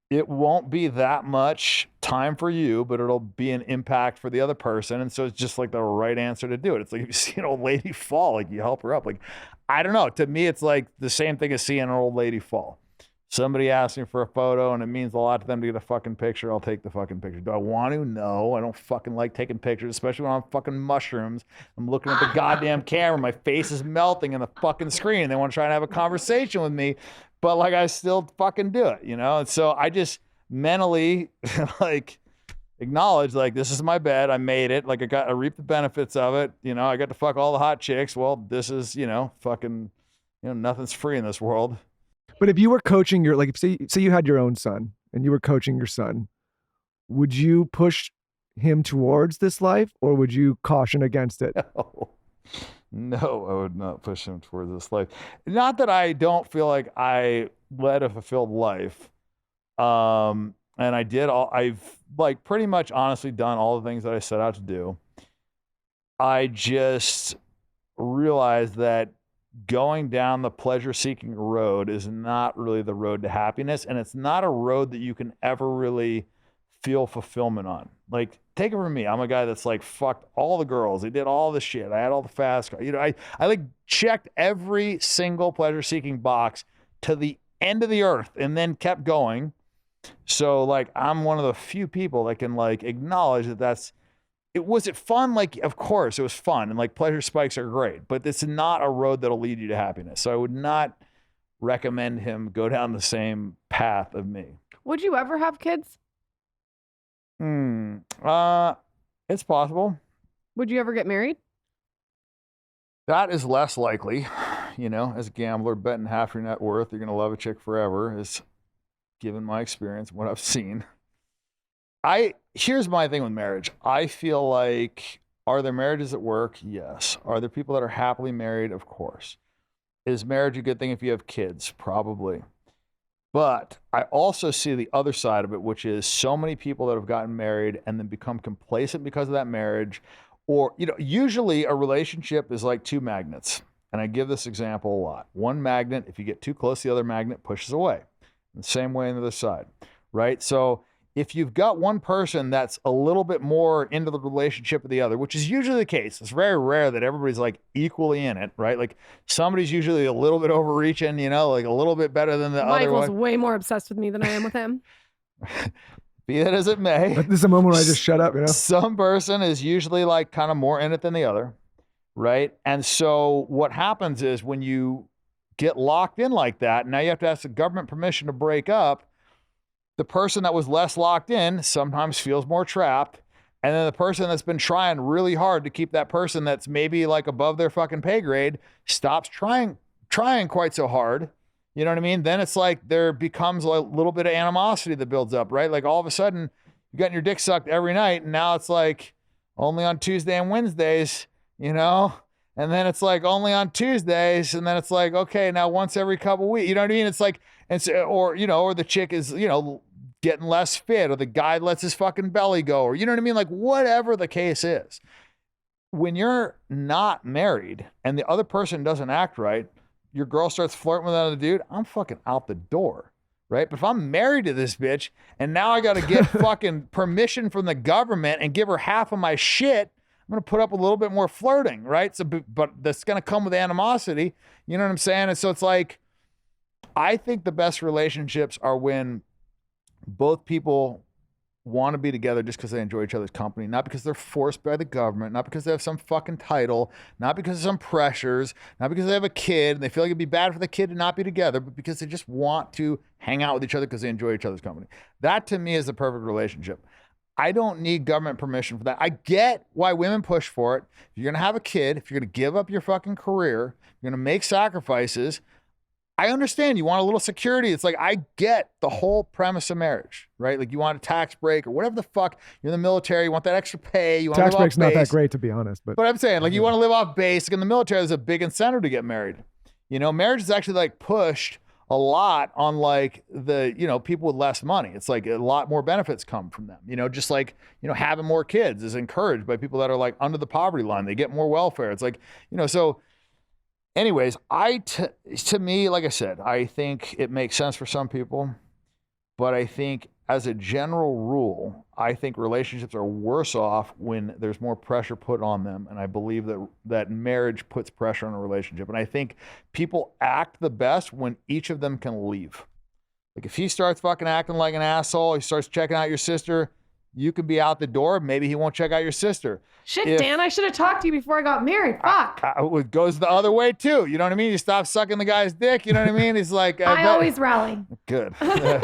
it won't be that much time for you, but it'll be an impact for the other person. And so it's just like the right answer to do it. It's like if you see an old lady fall, like you help her up. Like, I don't know. To me, it's like the same thing as seeing an old lady fall. Somebody asks me for a photo and it means a lot to them to get a fucking picture. I'll take the fucking picture. Do I want to? No, I don't fucking like taking pictures, especially when I'm on fucking mushrooms. I'm looking at the goddamn camera. My face is melting in the fucking screen. They want to try and have a conversation with me, but like I still fucking do it, And so I just mentally like acknowledge like, this is my bed. I made it. Like I reaped the benefits of it. I got to fuck all the hot chicks. Well, this is, fucking, nothing's free in this world. But if you were coaching say you had your own son and you were coaching your son, would you push him towards this life or would you caution against it? No, I would not push him towards this life. Not that I don't feel like I led a fulfilled life. And I've like pretty much honestly done all the things that I set out to do. I just realized that going down the pleasure-seeking road is not really the road to happiness, and it's not a road that you can ever really feel fulfillment on. Like, take it from me. I'm a guy that's like fucked all the girls. He did all the shit. I had all the fast cars. You know, I like checked every single pleasure-seeking box to the end of the earth and then kept going. So like, I'm one of the few people that can like acknowledge that was it fun? Like, of course it was fun. And like pleasure spikes are great, but it's not a road that'll lead you to happiness. So I would not recommend him go down the same path of me. Would you ever have kids? It's possible. Would you ever get married? That is less likely. You know, as a gambler, betting half your net worth, you're going to love a chick forever, is given my experience, what I've seen. Here's my thing with marriage. I feel like, are there marriages that work? Yes. Are there people that are happily married? Of course. Is marriage a good thing if you have kids? Probably. But I also see the other side of it, which is so many people that have gotten married and then become complacent because of that marriage. Or, you know, usually a relationship is like two magnets. And I give this example a lot. One magnet, if you get too close, the other magnet pushes away. The same way on the other side, right? So if you've got one person that's a little bit more into the relationship of the other, which is usually the case, it's very rare that everybody's like equally in it, right? Like somebody's usually a little bit overreaching, you know, like a little bit better than the other Michael's one. way more obsessed with me than I am with him. Be that as it may. This is a moment where I just shut up, you know? Some person is usually like kind of more in it than the other, right? And so what happens is when you get locked in like that, now you have to ask the government permission to break up. The person that was less locked in sometimes feels more trapped. And then the person that's been trying really hard to keep that person that's maybe like above their fucking pay grade stops trying quite so hard. You know what I mean? Then it's like there becomes a little bit of animosity that builds up, right? Like all of a sudden you got your dick sucked every night and now it's like only on Tuesday and Wednesdays, you know? And then it's like only on Tuesdays. And then it's like, okay, now once every couple weeks, you know what I mean? It's like, or, you know, or the chick is, you know, getting less fit, or the guy lets his fucking belly go, or you know what I mean? Like whatever the case is, when you're not married and the other person doesn't act right, your girl starts flirting with another dude, I'm fucking out the door, right? But if I'm married to this bitch and now I got to get fucking permission from the government and give her half of my shit, I'm going to put up a little bit more flirting, right? So, but that's going to come with animosity. You know what I'm saying? And so it's like, I think the best relationships are when both people want to be together just because they enjoy each other's company, not because they're forced by the government, not because they have some fucking title, not because of some pressures, not because they have a kid and they feel like it'd be bad for the kid to not be together, but because they just want to hang out with each other because they enjoy each other's company. That to me is the perfect relationship. I don't need government permission for that. I get why women push for it. If you're going to have a kid, if you're going to give up your fucking career, you're going to make sacrifices, I understand you want a little security. It's like, I get the whole premise of marriage, right? Like you want a tax break or whatever the fuck. You're in the military, you want that extra pay. You want Tax to live break's off not base. that great, to be honest. But I'm saying, like, you want to live off base. Like in the military, there's a big incentive to get married. You know, marriage is actually like pushed a lot on like the, you know, people with less money. It's like a lot more benefits come from them. You know, just like, you know, having more kids is encouraged by people that are like under the poverty line. They get more welfare. It's like, you know, so anyways, to me, like I said, I think it makes sense for some people, but I think as a general rule, I think relationships are worse off when there's more pressure put on them. And I believe that marriage puts pressure on a relationship. And I think people act the best when each of them can leave. Like if he starts fucking acting like an asshole, he starts checking out your sister, you could be out the door. Maybe he won't check out your sister. Shit, Dan, I should have talked to you before I got married. Fuck. It goes the other way too. You know what I mean? You stop sucking the guy's dick. You know what I mean? He's like, I always rally. Good. Good.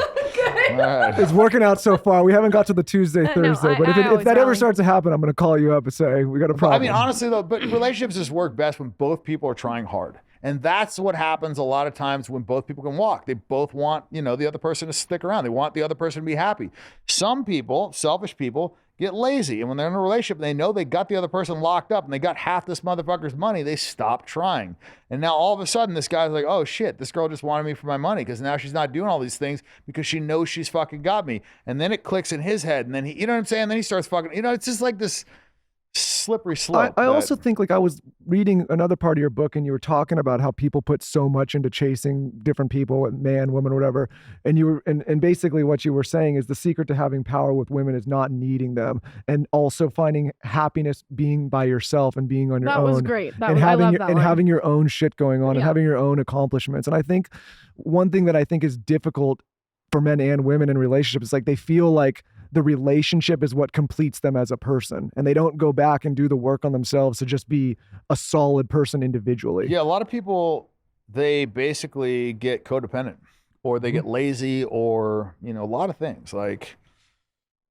All right. it's working out so far. We haven't got to the Tuesday, No, Thursday. I But if always that ever rally. starts to happen, I'm going to call you up and say, we got a problem. I mean, honestly though, but relationships just work best when both people are trying hard. And that's what happens a lot of times when both people can walk. They both want, you know, the other person to stick around. They want the other person to be happy. Some people, selfish people, get lazy. And when they're in a relationship, they know they got the other person locked up and they got half this motherfucker's money. They stop trying. And now all of a sudden this guy's like, oh shit, this girl just wanted me for my money because now she's not doing all these things because she knows she's fucking got me. And then it clicks in his head. And then he, you know what I'm saying? Then he starts fucking, you know, it's just like this slippery slope. I also think, like, I was reading another part of your book and you were talking about how people put so much into chasing different people, man, woman, whatever. And you were, and basically what you were saying is the secret to having power with women is not needing them, and also finding happiness being by yourself and being on your That own. was great. That and was, I having love your, that and line. having your own shit going on and Yeah. having your own accomplishments. And I think one thing that I think is difficult for men and women in relationships is like they feel like the relationship is what completes them as a person, and they don't go back and do the work on themselves to just be a solid person individually. Yeah, a lot of people, they basically get codependent or they get lazy or, you know, a lot of things. Like,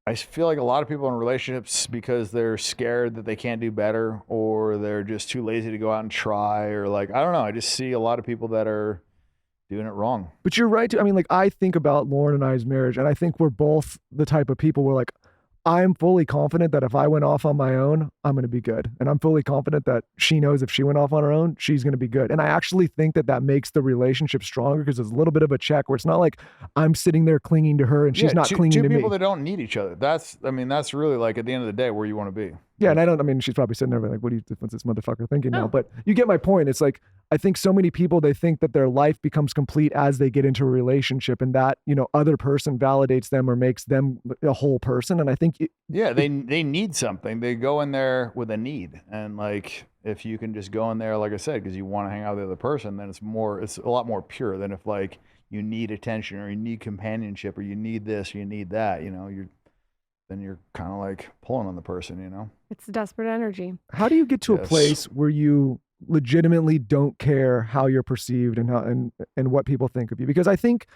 I feel like a lot of people in relationships, because they're scared that they can't do better or they're just too lazy to go out and try, or like, I don't know. I just see a lot of people that are doing it wrong. But you're right. I mean, like, I think about Lauren and I's marriage, and I think we're both the type of people where, like, I'm fully confident that if I went off on my own, I'm going to be good. And I'm fully confident that she knows if she went off on her own, she's going to be good. And I actually think that that makes the relationship stronger because there's a little bit of a check where it's not like I'm sitting there clinging to her and she's not clinging to me. Two people that don't need each other. That's really, like, at the end of the day where you want to be. Yeah, and I mean, she's probably sitting there like, what's this motherfucker thinking now? No. But you get my point. It's like, I think so many people, they think that their life becomes complete as they get into a relationship, and that, you know, other person validates them or makes them a whole person. And I think they need something. They go in there with a need. And like, if you can just go in there, like I said, because you want to hang out with the other person, then it's a lot more pure than if like you need attention or you need companionship or you need this or you need that, you know, then you're kind of like pulling on the person, you know? It's desperate energy. how do you get to a Yes. place where you legitimately don't care how you're perceived and how and what people think of you? Because I think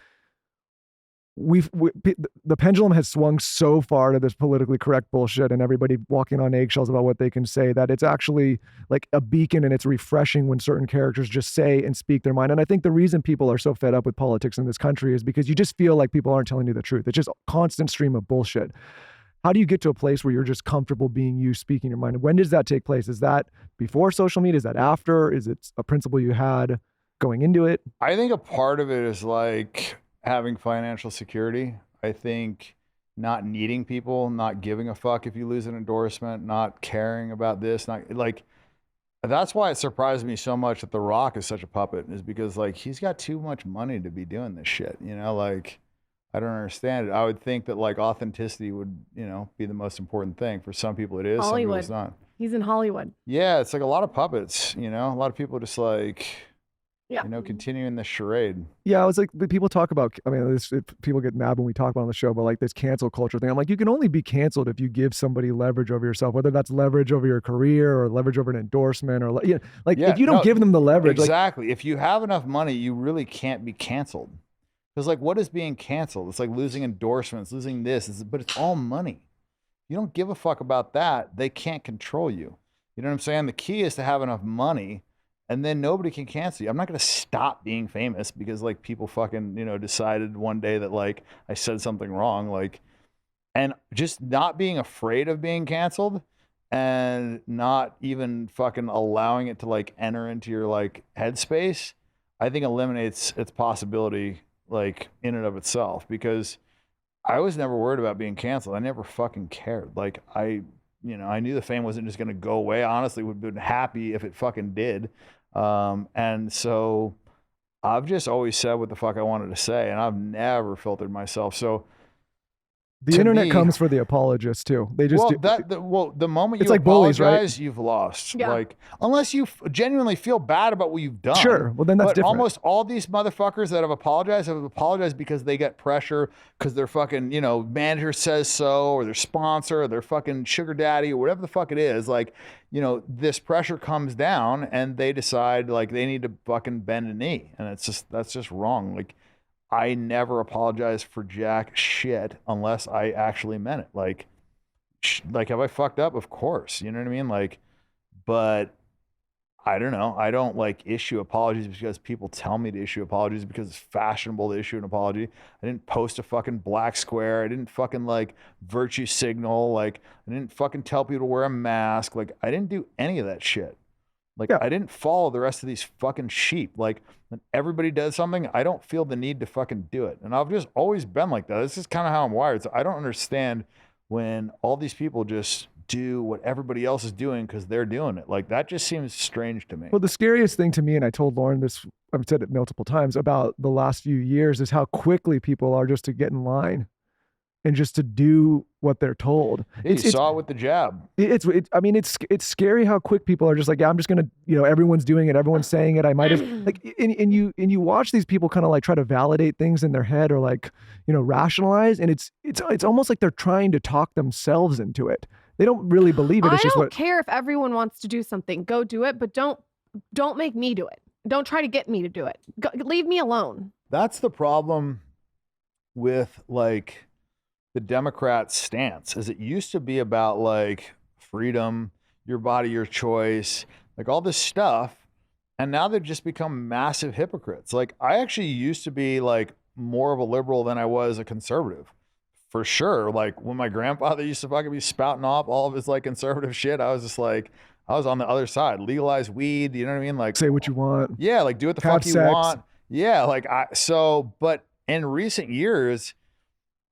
the pendulum has swung so far to this politically correct bullshit and everybody walking on eggshells about what they can say that it's actually like a beacon, and it's refreshing when certain characters just say and speak their mind. And I think the reason people are so fed up with politics in this country is because you just feel like people aren't telling you the truth. It's just a constant stream of bullshit. How do you get to a place where you're just comfortable being you, speaking your mind? When does that take place? Is that before social media? Is that after? Is it a principle you had going into it? I think a part of it is like having financial security. I think not needing people, not giving a fuck if you lose an endorsement, not caring about this, not like, that's why it surprised me so much that The Rock is such a puppet, is because like he's got too much money to be doing this shit, you know? Like, I don't understand it. I would think that like authenticity would, you know, be the most important thing. For some people it is, some people Hollywood. it's not. He's in Hollywood. Yeah, it's like a lot of puppets, you know? A lot of people just like, Yeah. you know, continuing the charade. Yeah, I was like, people talk about, I mean, people get mad when we talk about it on the show, but like this cancel culture thing. I'm like, you can only be canceled if you give somebody leverage over yourself, whether that's leverage over your career or leverage over an endorsement or if you don't give them the leverage. Exactly. If you have enough money, you really can't be canceled. Because like, what is being canceled? It's like losing endorsements, losing this, but it's all money. You don't give a fuck about that. They can't control you. You know what I'm saying? The key is to have enough money, and then nobody can cancel you. I'm not going to stop being famous because like people fucking, you know, decided one day that like I said something wrong, like, and just not being afraid of being canceled and not even fucking allowing it to like enter into your like headspace, I think eliminates its possibility like in and of itself, because I was never worried about being canceled. I never fucking cared. Like I knew the fame wasn't just going to go away. I honestly would have been happy if it fucking did. And so I've just always said what the fuck I wanted to say, and I've never filtered myself. So the internet comes for the apologists too. They just the moment it's you like bullies, apologize, right? you've lost. Yeah. Like unless you genuinely feel bad about what you've done. Sure. Well, then that's but different. Almost all these motherfuckers that have apologized because they get pressure, because their fucking, you know, manager says so, or their sponsor, or their fucking sugar daddy, or whatever the fuck it is. Like, you know, this pressure comes down and they decide like they need to fucking bend a knee. And that's just wrong. Like, I never apologize for jack shit unless I actually meant it. Like have I fucked up? Of course. You know what I mean? Like, but I don't know. I don't like issue apologies because people tell me to issue apologies because it's fashionable to issue an apology. I didn't post a fucking black square. I didn't fucking like virtue signal. Like I didn't fucking tell people to wear a mask. Like I didn't do any of that shit. Like I didn't follow the rest of these fucking sheep. Like when everybody does something, I don't feel the need to fucking do it. And I've just always been like that. This is kind of how I'm wired. So I don't understand when all these people just do what everybody else is doing because they're doing it. Like that just seems strange to me. Well, the scariest thing to me, and I told Lauren this, I've said it multiple times about the last few years, is how quickly people are just to get in line and just to do what they're told. Yeah, you saw it with the jab. I mean, it's scary how quick people are just like, yeah, I'm just gonna, everyone's doing it, everyone's saying it. I might have like, and you watch these people kind of like try to validate things in their head or like, rationalize, and it's almost like they're trying to talk themselves into it. They don't really believe it. It's just I don't care if everyone wants to do something, go do it, but don't make me do it. Don't try to get me to do it. Leave me alone. That's the problem with like the Democrat stance, is it used to be about like freedom, your body, your choice, like all this stuff. And now they've just become massive hypocrites. Like I actually used to be like more of a liberal than I was a conservative, for sure. Like when my grandfather used to fucking be spouting off all of his like conservative shit, I was just like, I was on the other side. Legalize weed, you know what I mean? Like say what you want. Yeah, like do what the Have fuck you sex. want. Yeah, like but in recent years,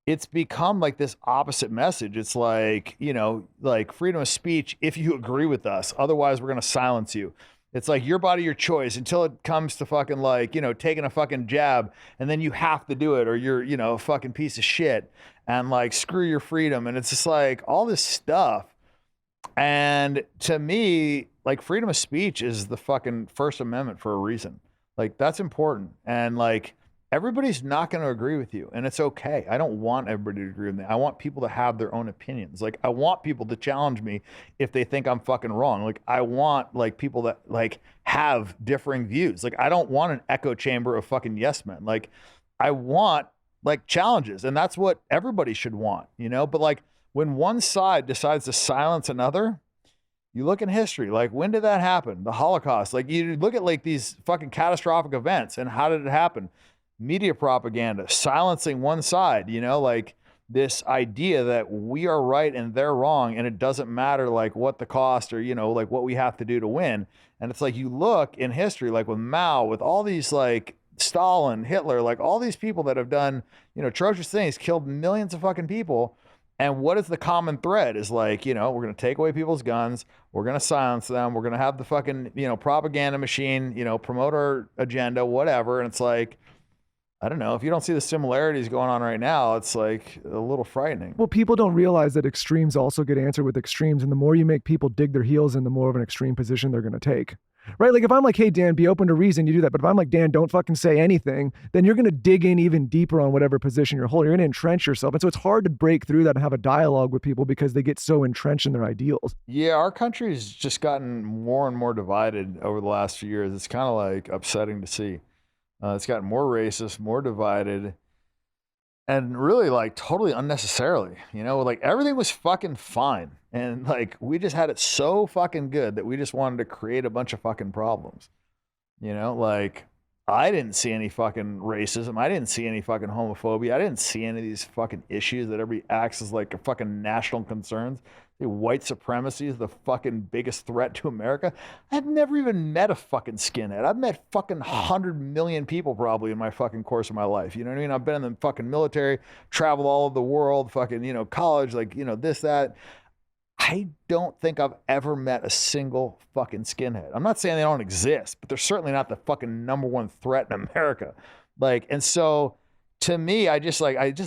it's become like this opposite message. It's like, like freedom of speech if you agree with us. Otherwise, we're going to silence you. It's like your body, your choice until it comes to fucking like, taking a fucking jab and then you have to do it or you're, a fucking piece of shit and like screw your freedom. And it's just like all this stuff. And to me, like freedom of speech is the fucking First Amendment for a reason. Like that's important. And like, everybody's not going to agree with you, and it's okay. I don't want everybody to agree with me. I want people to have their own opinions. Like I want people to challenge me if they think I'm fucking wrong. Like I want like people that like have differing views. Like I don't want an echo chamber of fucking yes men. Like I want like challenges, and that's what everybody should want, But like when one side decides to silence another, you look in history, like when did that happen? The Holocaust. Like you look at like these fucking catastrophic events, and how did it happen? Media propaganda, silencing one side, like this idea that we are right and they're wrong, and it doesn't matter like what the cost or, like what we have to do to win. And it's like you look in history, like with Mao, with all these like Stalin, Hitler, like all these people that have done, atrocious things, killed millions of fucking people. And what is the common thread is like, we're going to take away people's guns. We're going to silence them. We're going to have the fucking, propaganda machine, promote our agenda, whatever. And it's like, I don't know. If you don't see the similarities going on right now, it's like a little frightening. Well, people don't realize that extremes also get answered with extremes. And the more you make people dig their heels in, the more of an extreme position they're going to take. Right? Like if I'm like, hey, Dan, be open to reason, you do that. But if I'm like, Dan, don't fucking say anything, then you're going to dig in even deeper on whatever position you're holding. You're going to entrench yourself. And so it's hard to break through that and have a dialogue with people because they get so entrenched in their ideals. Yeah, our country's just gotten more and more divided over the last few years. It's kind of like upsetting to see. It's gotten more racist, more divided, and really like totally unnecessarily, like everything was fucking fine. And like, we just had it so fucking good that we just wanted to create a bunch of fucking problems, like I didn't see any fucking racism. I didn't see any fucking homophobia. I didn't see any of these fucking issues that everybody acts as like a fucking national concerns. White supremacy is the fucking biggest threat to America. I've never even met a fucking skinhead. I've met fucking 100 million people probably in my fucking course of my life. You know what I mean? I've been in the fucking military, traveled all over the world, fucking, college, like, this, that. I don't think I've ever met a single fucking skinhead. I'm not saying they don't exist, but they're certainly not the fucking number one threat in America. Like, and so to me, I just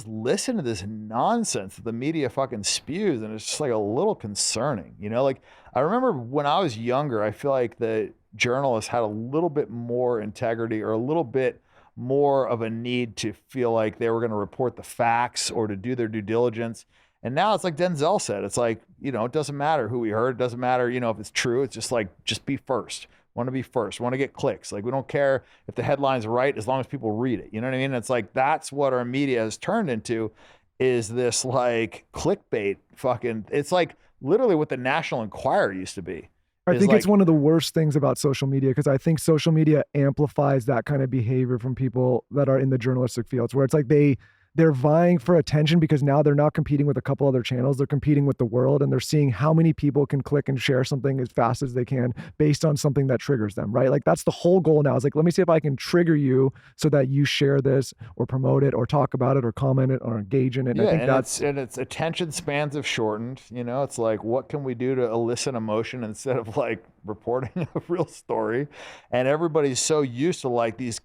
listen to this nonsense that the media fucking spews, and it's just like a little concerning, like I remember when I was younger, I feel like the journalists had a little bit more integrity or a little bit more of a need to feel like they were going to report the facts or to do their due diligence. And now it's like Denzel said, it's like, it doesn't matter who we heard. It doesn't matter, if it's true. It's just like, just be first. Want to be first, want to get clicks. Like we don't care if the headline's right as long as people read it. You know what I mean? It's like that's what our media has turned into, is this like clickbait fucking. It's like literally what the National Enquirer used to be. I think it's one of the worst things about social media, because I think social media amplifies that kind of behavior from people that are in the journalistic fields, where it's like they they're vying for attention because now they're not competing with a couple other channels. They're competing with the world, and they're seeing how many people can click and share something as fast as they can based on something that triggers them, right? Like that's the whole goal now. Is like, let me see if I can trigger you so that you share this or promote it or talk about it or comment it or engage in it. Yeah, And I think and that's it's attention spans have shortened. You know, it's like, what can we do to elicit emotion instead of like reporting a real story? And everybody's so used to like these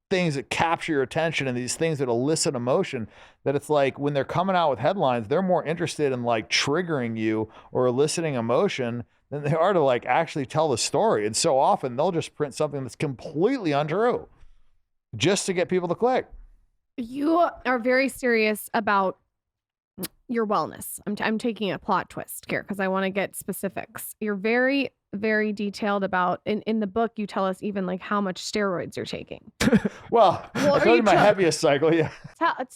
things that capture your attention and these things that elicit emotion that it's like when they're coming out with headlines, they're more interested in like triggering you or eliciting emotion than they are to like actually tell the story. And so often they'll just print something that's completely untrue just to get people to click. You are very serious about your wellness. I'm taking a plot twist here because I want to get specifics. You're very, very detailed about, in the book, you tell us even like how much steroids you're taking. Well, I are told you you my tell- heaviest cycle. Yeah.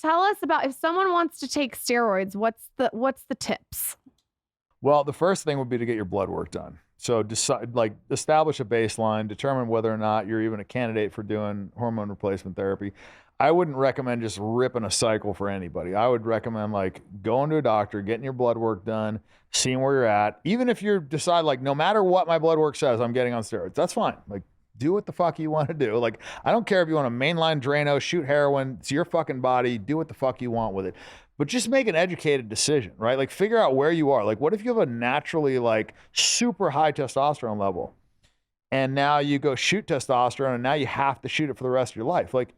Tell us about if someone wants to take steroids, what's the tips? Well, the first thing would be to get your blood work done. So decide, like, establish a baseline, determine whether or not you're even a candidate for doing hormone replacement therapy. I wouldn't recommend just ripping a cycle for anybody. I would recommend like going to a doctor, getting your blood work done, seeing where you're at. Even if you decide like, no matter what my blood work says, I'm getting on steroids, that's fine. Like, do what the fuck you want to do. Like, I don't care if you want to mainline Drano, shoot heroin, it's your fucking body, do what the fuck you want with it. But just make an educated decision, right? Like, figure out where you are. Like, what if you have a naturally like super high testosterone level and now you go shoot testosterone and now you have to shoot it for the rest of your life? Like,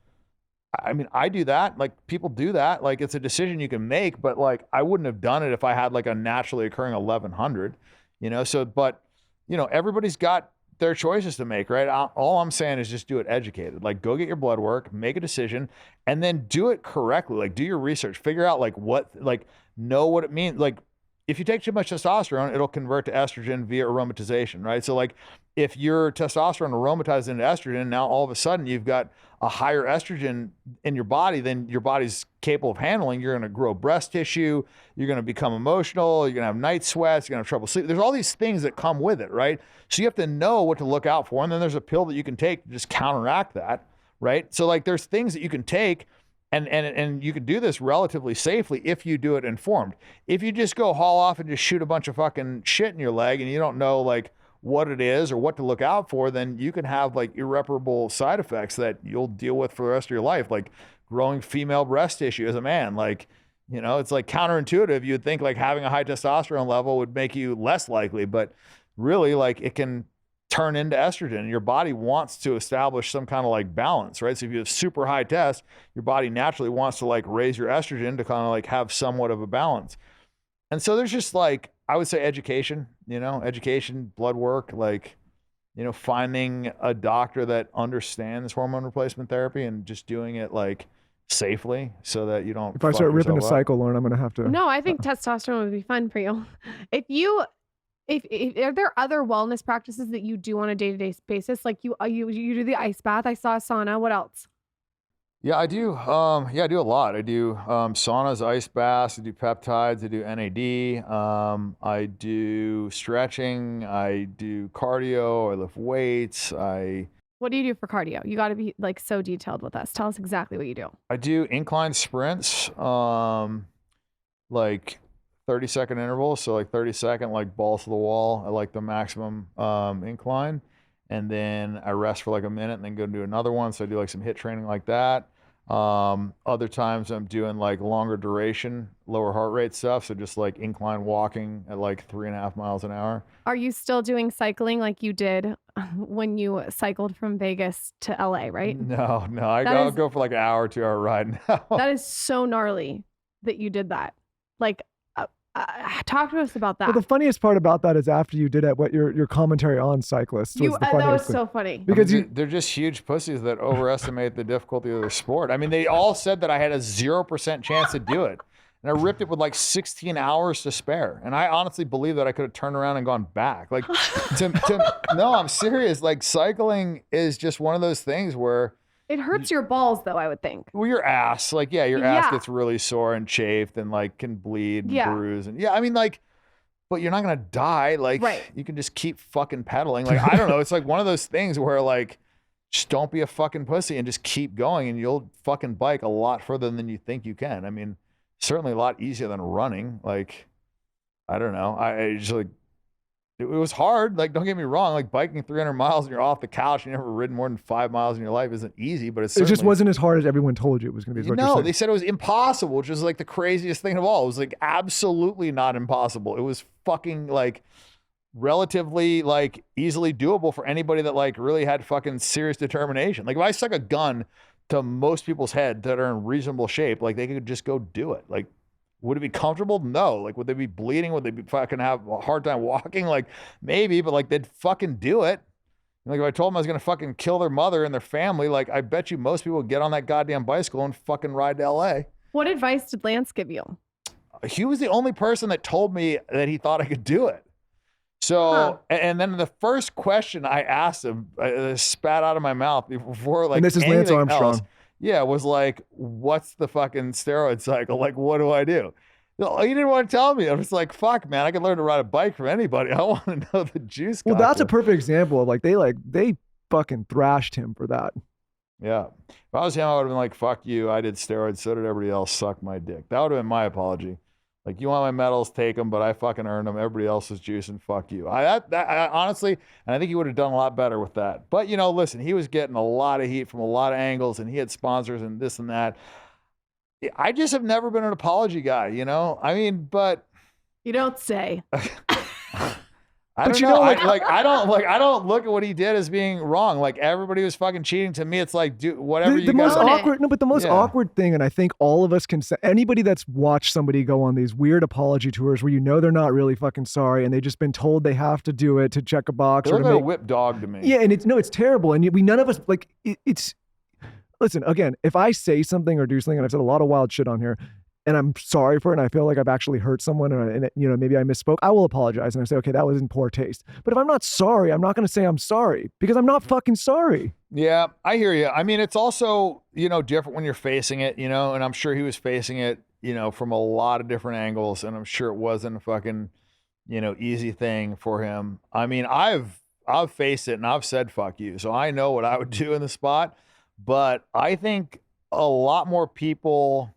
I mean, I do that. Like, people do that. Like, it's a decision you can make, but like, I wouldn't have done it if I had like a naturally occurring 1100, you know? So, but you know, everybody's got their choices to make, right? All I'm saying is just do it educated. Like, go get your blood work, make a decision, and then do it correctly. Like, do your research, figure out like what, like, know what it means. Like, if you take too much testosterone, it'll convert to estrogen via aromatization, right? So like, if your testosterone aromatizes into estrogen, now all of a sudden you've got a higher estrogen in your body than your body's capable of handling. You're going to grow breast tissue. You're going to become emotional. You're going to have night sweats. You're going to have trouble sleeping. There's all these things that come with it, right? So you have to know what to look out for. And then there's a pill that you can take to just counteract that, right? So like, there's things that you can take and you can do this relatively safely if you do it informed. If you just go haul off and just shoot a bunch of fucking shit in your leg and you don't know like what it is or what to look out for, then you can have like irreparable side effects that you'll deal with for the rest of your life, like growing female breast tissue as a man. Like, you know, it's like counterintuitive. You'd think like having a high testosterone level would make you less likely, but really like it can turn into estrogen. Your body wants to establish some kind of like balance, right? So if you have super high test, your body naturally wants to like raise your estrogen to kind of like have somewhat of a balance. And so there's just like, I would say education, you know, education, blood work, like, you know, finding a doctor that understands hormone replacement therapy and just doing it like safely so that you don't. if I start ripping a yourself up. cycle, Lauren, I'm going to have to. No, I think testosterone would be fun for you. If are there other wellness practices that you do on a day-to-day basis? Like you do the ice bath. I saw a sauna. What else? Yeah, I do. I do a lot. I do saunas, ice baths. I do peptides. I do NAD. I do stretching. I do cardio. I lift weights. What do you do for cardio? You got to be like so detailed with us. Tell us exactly what you do. I do incline sprints, like 30-second intervals. So like 30-second, like balls to the wall. I like the maximum incline. And then I rest for like a minute and then go do another one. So I do like some HIIT training like that. Other times I'm doing like longer duration, lower heart rate stuff. So just like incline walking at like 3.5 miles an hour. Are you still doing cycling like you did when you cycled from Vegas to LA, right? No, I'll go for like an hour, 2-hour ride now. That is so gnarly that you did that. Like, talk to us about that. Well, the funniest part about that is after you did it, what your commentary on cyclists was the that funniest was thing. so funny. Because they're just huge pussies that overestimate the difficulty of their sport. I mean, they all said that I had a 0% chance to do it. And I ripped it with like 16 hours to spare. And I honestly believe that I could have turned around and gone back. Like, no, I'm serious. Like, cycling is just one of those things where It hurts your balls, though, I would think. Well, your ass, like, yeah, your ass gets really sore and chafed and like can bleed and bruise. And I mean, like, but you're not going to die. Like, you can just keep fucking pedaling. Like, I don't know. It's like one of those things where like, just don't be a fucking pussy and just keep going, and you'll fucking bike a lot further than you think you can. I mean, certainly a lot easier than running. Like, I don't know. I just like, it was hard. Like, don't get me wrong. Like, biking 300 miles and you're off the couch, you never ridden more than 5 miles in your life isn't easy, but it just wasn't as hard as everyone told you it was going to be. No, they said it was impossible, which was like the craziest thing of all. It was like absolutely not impossible. It was fucking like relatively like easily doable for anybody that like really had fucking serious determination. Like if I stuck a gun to most people's head that are in reasonable shape, like they could just go do it. Like, would it be comfortable? No. Like, would they be bleeding? Would they be fucking have a hard time walking? Like, maybe, but like they'd fucking do it. Like if I told them I was gonna fucking kill their mother and their family, like I bet you most people would get on that goddamn bicycle and fucking ride to LA. What advice did Lance give you? He was the only person that told me that he thought I could do it. So, and then the first question I asked him, I spat out of my mouth before like, and this is Lance Armstrong. Else, yeah, was like, what's the fucking steroid cycle? Like, what do I do? He didn't want to tell me. I was like, fuck, man, I could learn to ride a bike from anybody. I want to know the juice. Well, that's a perfect example of like they fucking thrashed him for that. Yeah. If I was him, I would have been like, fuck you. I did steroids. So did everybody else. Suck my dick. That would have been my apology. Like, you want my medals, take them, but I fucking earned them. Everybody else is juicing. Fuck you. I honestly, and I think he would have done a lot better with that. But, you know, listen, he was getting a lot of heat from a lot of angles, and he had sponsors and this and that. I just have never been an apology guy, you know? I mean, but... You don't say. I don't know. I don't look at what he did as being wrong. Like, everybody was fucking cheating. To me, it's like, do whatever you the guys... most awkward, no, but the most awkward thing, and I think all of us can say, anybody that's watched somebody go on these weird apology tours where you know they're not really fucking sorry and they've just been told they have to do it to check a box. They look like a whipped dog to me. Yeah, and it's terrible. And we none of us, like, it's... Listen, again, if I say something or do something, and I've said a lot of wild shit on here, and I'm sorry for it, and I feel like I've actually hurt someone, and you know, maybe I misspoke, I will apologize, and I say, okay, that was in poor taste. But if I'm not sorry, I'm not going to say I'm sorry, because I'm not fucking sorry. Yeah, I hear you. I mean, it's also, you know, different when you're facing it, you know, and I'm sure he was facing it, you know, from a lot of different angles, and I'm sure it wasn't a fucking, you know, easy thing for him. I mean, I've faced it, and I've said fuck you, so I know what I would do in the spot. But I think a lot more people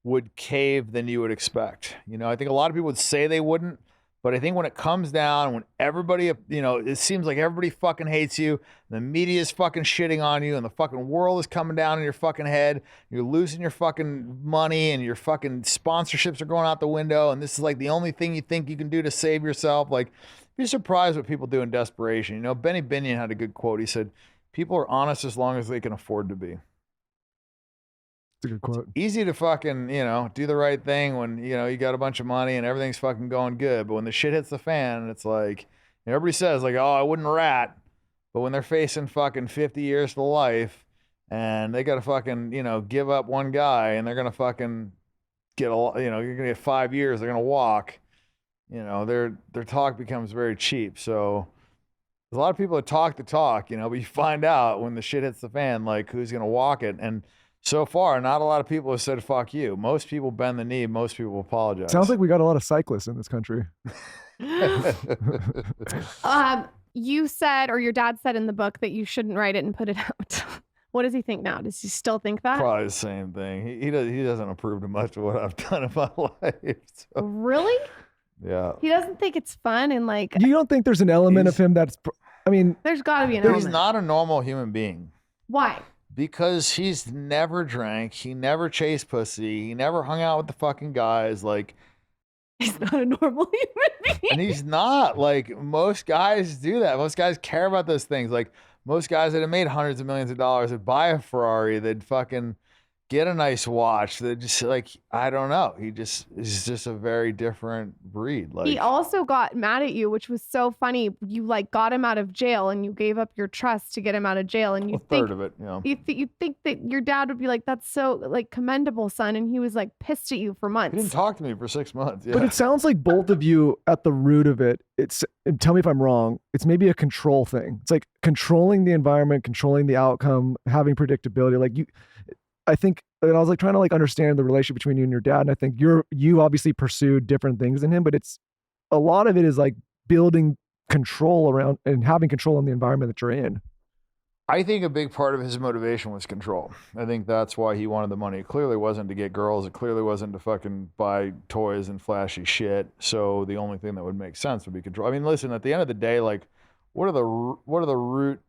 would cave than you would expect. You know, I think a lot of people would say they wouldn't, but I think when it comes down, when everybody, you know, it seems like everybody fucking hates you, the media is fucking shitting on you, and the fucking world is coming down in your fucking head, you're losing your fucking money, and your fucking sponsorships are going out the window, and this is like the only thing you think you can do to save yourself. Like, be surprised what people do in desperation. You know, Benny Binion had a good quote. He said, people are honest as long as they can afford to be. That's a good quote. It's easy to fucking, you know, do the right thing when, you know, you got a bunch of money and everything's fucking going good. But when the shit hits the fan, it's like, everybody says like, oh, I wouldn't rat. But when they're facing fucking 50 years to life and they got to fucking, you know, give up one guy and they're going to fucking get a, you know, you're going to get 5 years, they're going to walk, you know, their talk becomes very cheap. So there's a lot of people that talk the talk, you know, but you find out when the shit hits the fan, like who's going to walk it. And so far, not a lot of people have said, fuck you. Most people bend the knee. Most people apologize. Sounds like we got a lot of cyclists in this country. You said, or your dad said in the book that you shouldn't write it and put it out. What does he think now? Does he still think that? Probably the same thing. He doesn't approve of much of what I've done in my life. So. Really? Yeah. He doesn't think it's fun and like. You don't think there's an element of him that's, I mean. There's got to be an element. He's not a normal human being. Why? Because he's never drank. He never chased pussy. He never hung out with the fucking guys. Like. He's not a normal human being. And he's not. Like, most guys do that. Most guys care about those things. Like, most guys that have made hundreds of millions of dollars would buy a Ferrari. They'd fucking get a nice watch. They'd just, like, I don't know. He just is just a very different breed. Like, he also got mad at you, which was so funny. You like got him out of jail and you gave up your trust to get him out of jail. And you think, third of it, you know. You think that your dad would be like, that's so like commendable, son. And he was like pissed at you for months. He didn't talk to me for 6 months. Yeah. But it sounds like both of you at the root of it, it's, and tell me if I'm wrong, it's maybe a control thing. It's like controlling the environment, controlling the outcome, having predictability. Like I think, and I was like trying to like understand the relationship between you and your dad. And I think you obviously pursued different things in him, but it's a lot of it is like building control around and having control in the environment that you're in. I think a big part of his motivation was control. I think that's why he wanted the money. It clearly wasn't to get girls. It clearly wasn't to fucking buy toys and flashy shit. So the only thing that would make sense would be control. I mean, listen, at the end of the day, like, what are the root,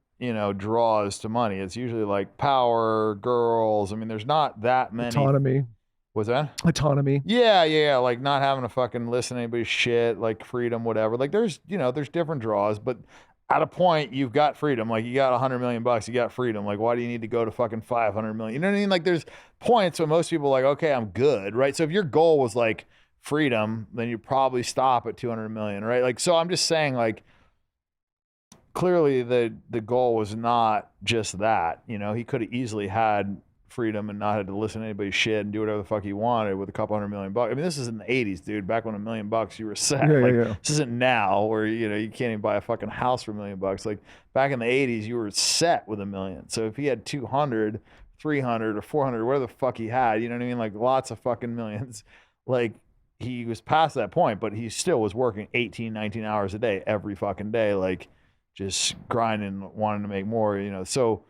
draws to money? It's usually like power, girls. I mean, there's not that many. Autonomy. What's that? Autonomy. Yeah. Like not having to fucking listen to anybody's shit, like freedom, whatever. Like there's different draws, but at a point you've got freedom. Like you got $100 million, you got freedom. Like why do you need to go to fucking 500 million? You know what I mean? Like there's points when most people are like, okay, I'm good, right? So if your goal was like freedom, then you probably stop at 200 million, right? Like, so I'm just saying, like, clearly the goal was not just that. He could have easily had freedom and not had to listen to anybody's shit and do whatever the fuck he wanted with a couple $100 million. I mean, this is in the 80s, dude. Back when $1 million you were set. Yeah. This isn't now where you can't even buy a fucking house for $1 million. Like back in the 80s, you were set with $1 million. So if he had 200, 300, or 400, whatever the fuck he had, you know what I mean? Like lots of fucking millions. Like he was past that point, but he still was working 18, 19 hours a day every fucking day, like just grinding, wanting to make more. So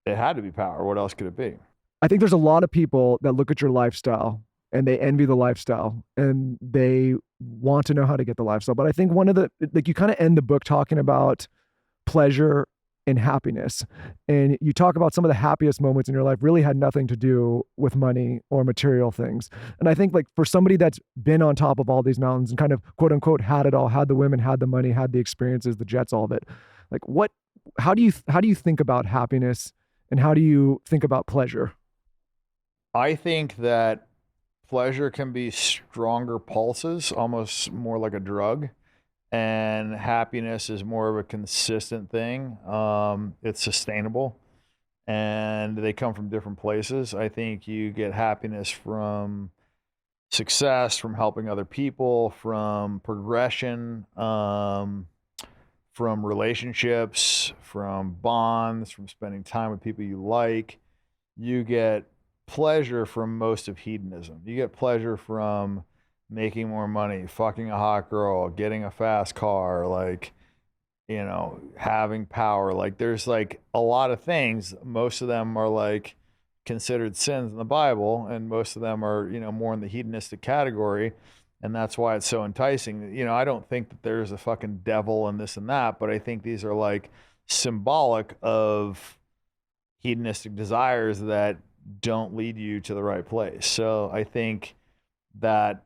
it had to be power. What else could it be? I think there's a lot of people that look at your lifestyle and they envy the lifestyle and they want to know how to get the lifestyle. But I think you kind of end the book talking about pleasure and happiness. And you talk about some of the happiest moments in your life really had nothing to do with money or material things. And I think like for somebody that's been on top of all these mountains and kind of quote unquote had it all, had the women, had the money, had the experiences, the jets, all of it. Like how do you think about happiness and how do you think about pleasure? I think that pleasure can be stronger pulses, almost more like a drug, and happiness is more of a consistent thing. It's sustainable, and they come from different places. I think you get happiness from success, from helping other people, from progression, from relationships, from bonds, from spending time with people you like. You get pleasure from most of hedonism. You get pleasure from making more money, fucking a hot girl, getting a fast car, like, having power. Like there's like a lot of things. Most of them are like considered sins in the Bible, and most of them are, more in the hedonistic category. And that's why it's so enticing. I don't think that there's a fucking devil and this and that, but I think these are like symbolic of hedonistic desires that don't lead you to the right place. So I think that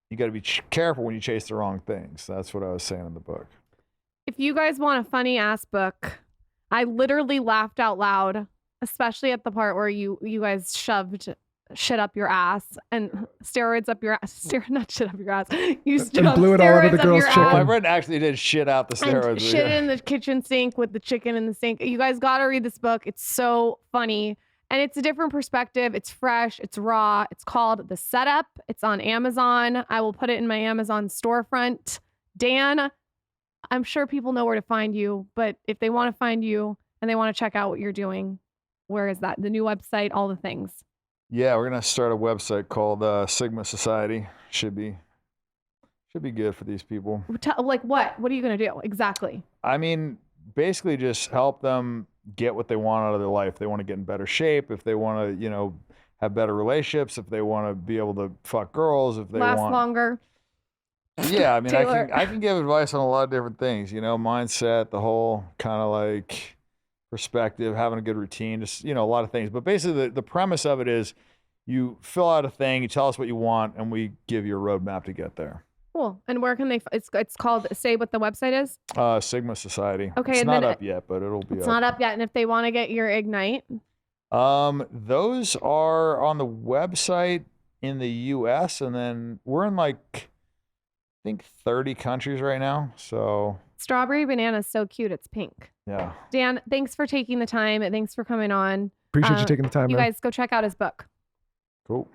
you got to be careful when you chase the wrong things. That's what I was saying in the book. If you guys want a funny ass book, I literally laughed out loud, especially at the part where you guys shoved shit up your ass and steroids up your ass. Not shit up your ass. You and blew it all over the girl's chicken. My friend actually did shit out the steroids. And shit in the kitchen sink with the chicken in the sink. You guys got to read this book. It's so funny. And it's a different perspective. It's fresh. It's raw. It's called The Setup. It's on Amazon. I will put it in my Amazon storefront. Dan, I'm sure people know where to find you, but if they want to find you and they want to check out what you're doing, where is that? The new website, all the things. Yeah, we're gonna start a website called Sigma Society. Should be good for these people. Like what? What are you gonna do exactly? I mean, basically just help them get what they want out of their life. They want to get in better shape. If they want to, have better relationships. If they want to be able to fuck girls. If they last want longer. Yeah, I mean, I can give advice on a lot of different things. Mindset, the whole kind of like perspective, having a good routine, just a lot of things. But basically, the premise of it is, you fill out a thing, you tell us what you want, and we give you a roadmap to get there. Cool. And where can they? It's called. Say what the website is. Sigma Society. Okay, it's not up yet, but it'll be. It's up. not up yet, and if they want to get your Ignite, those are on the website in the U.S. and then we're in like, I think 30 countries right now. So strawberry banana is so cute. It's pink. Yeah. Dan, thanks for taking the time. Thanks for coming on. Appreciate you taking the time. You man. guys go check out his book. Cool.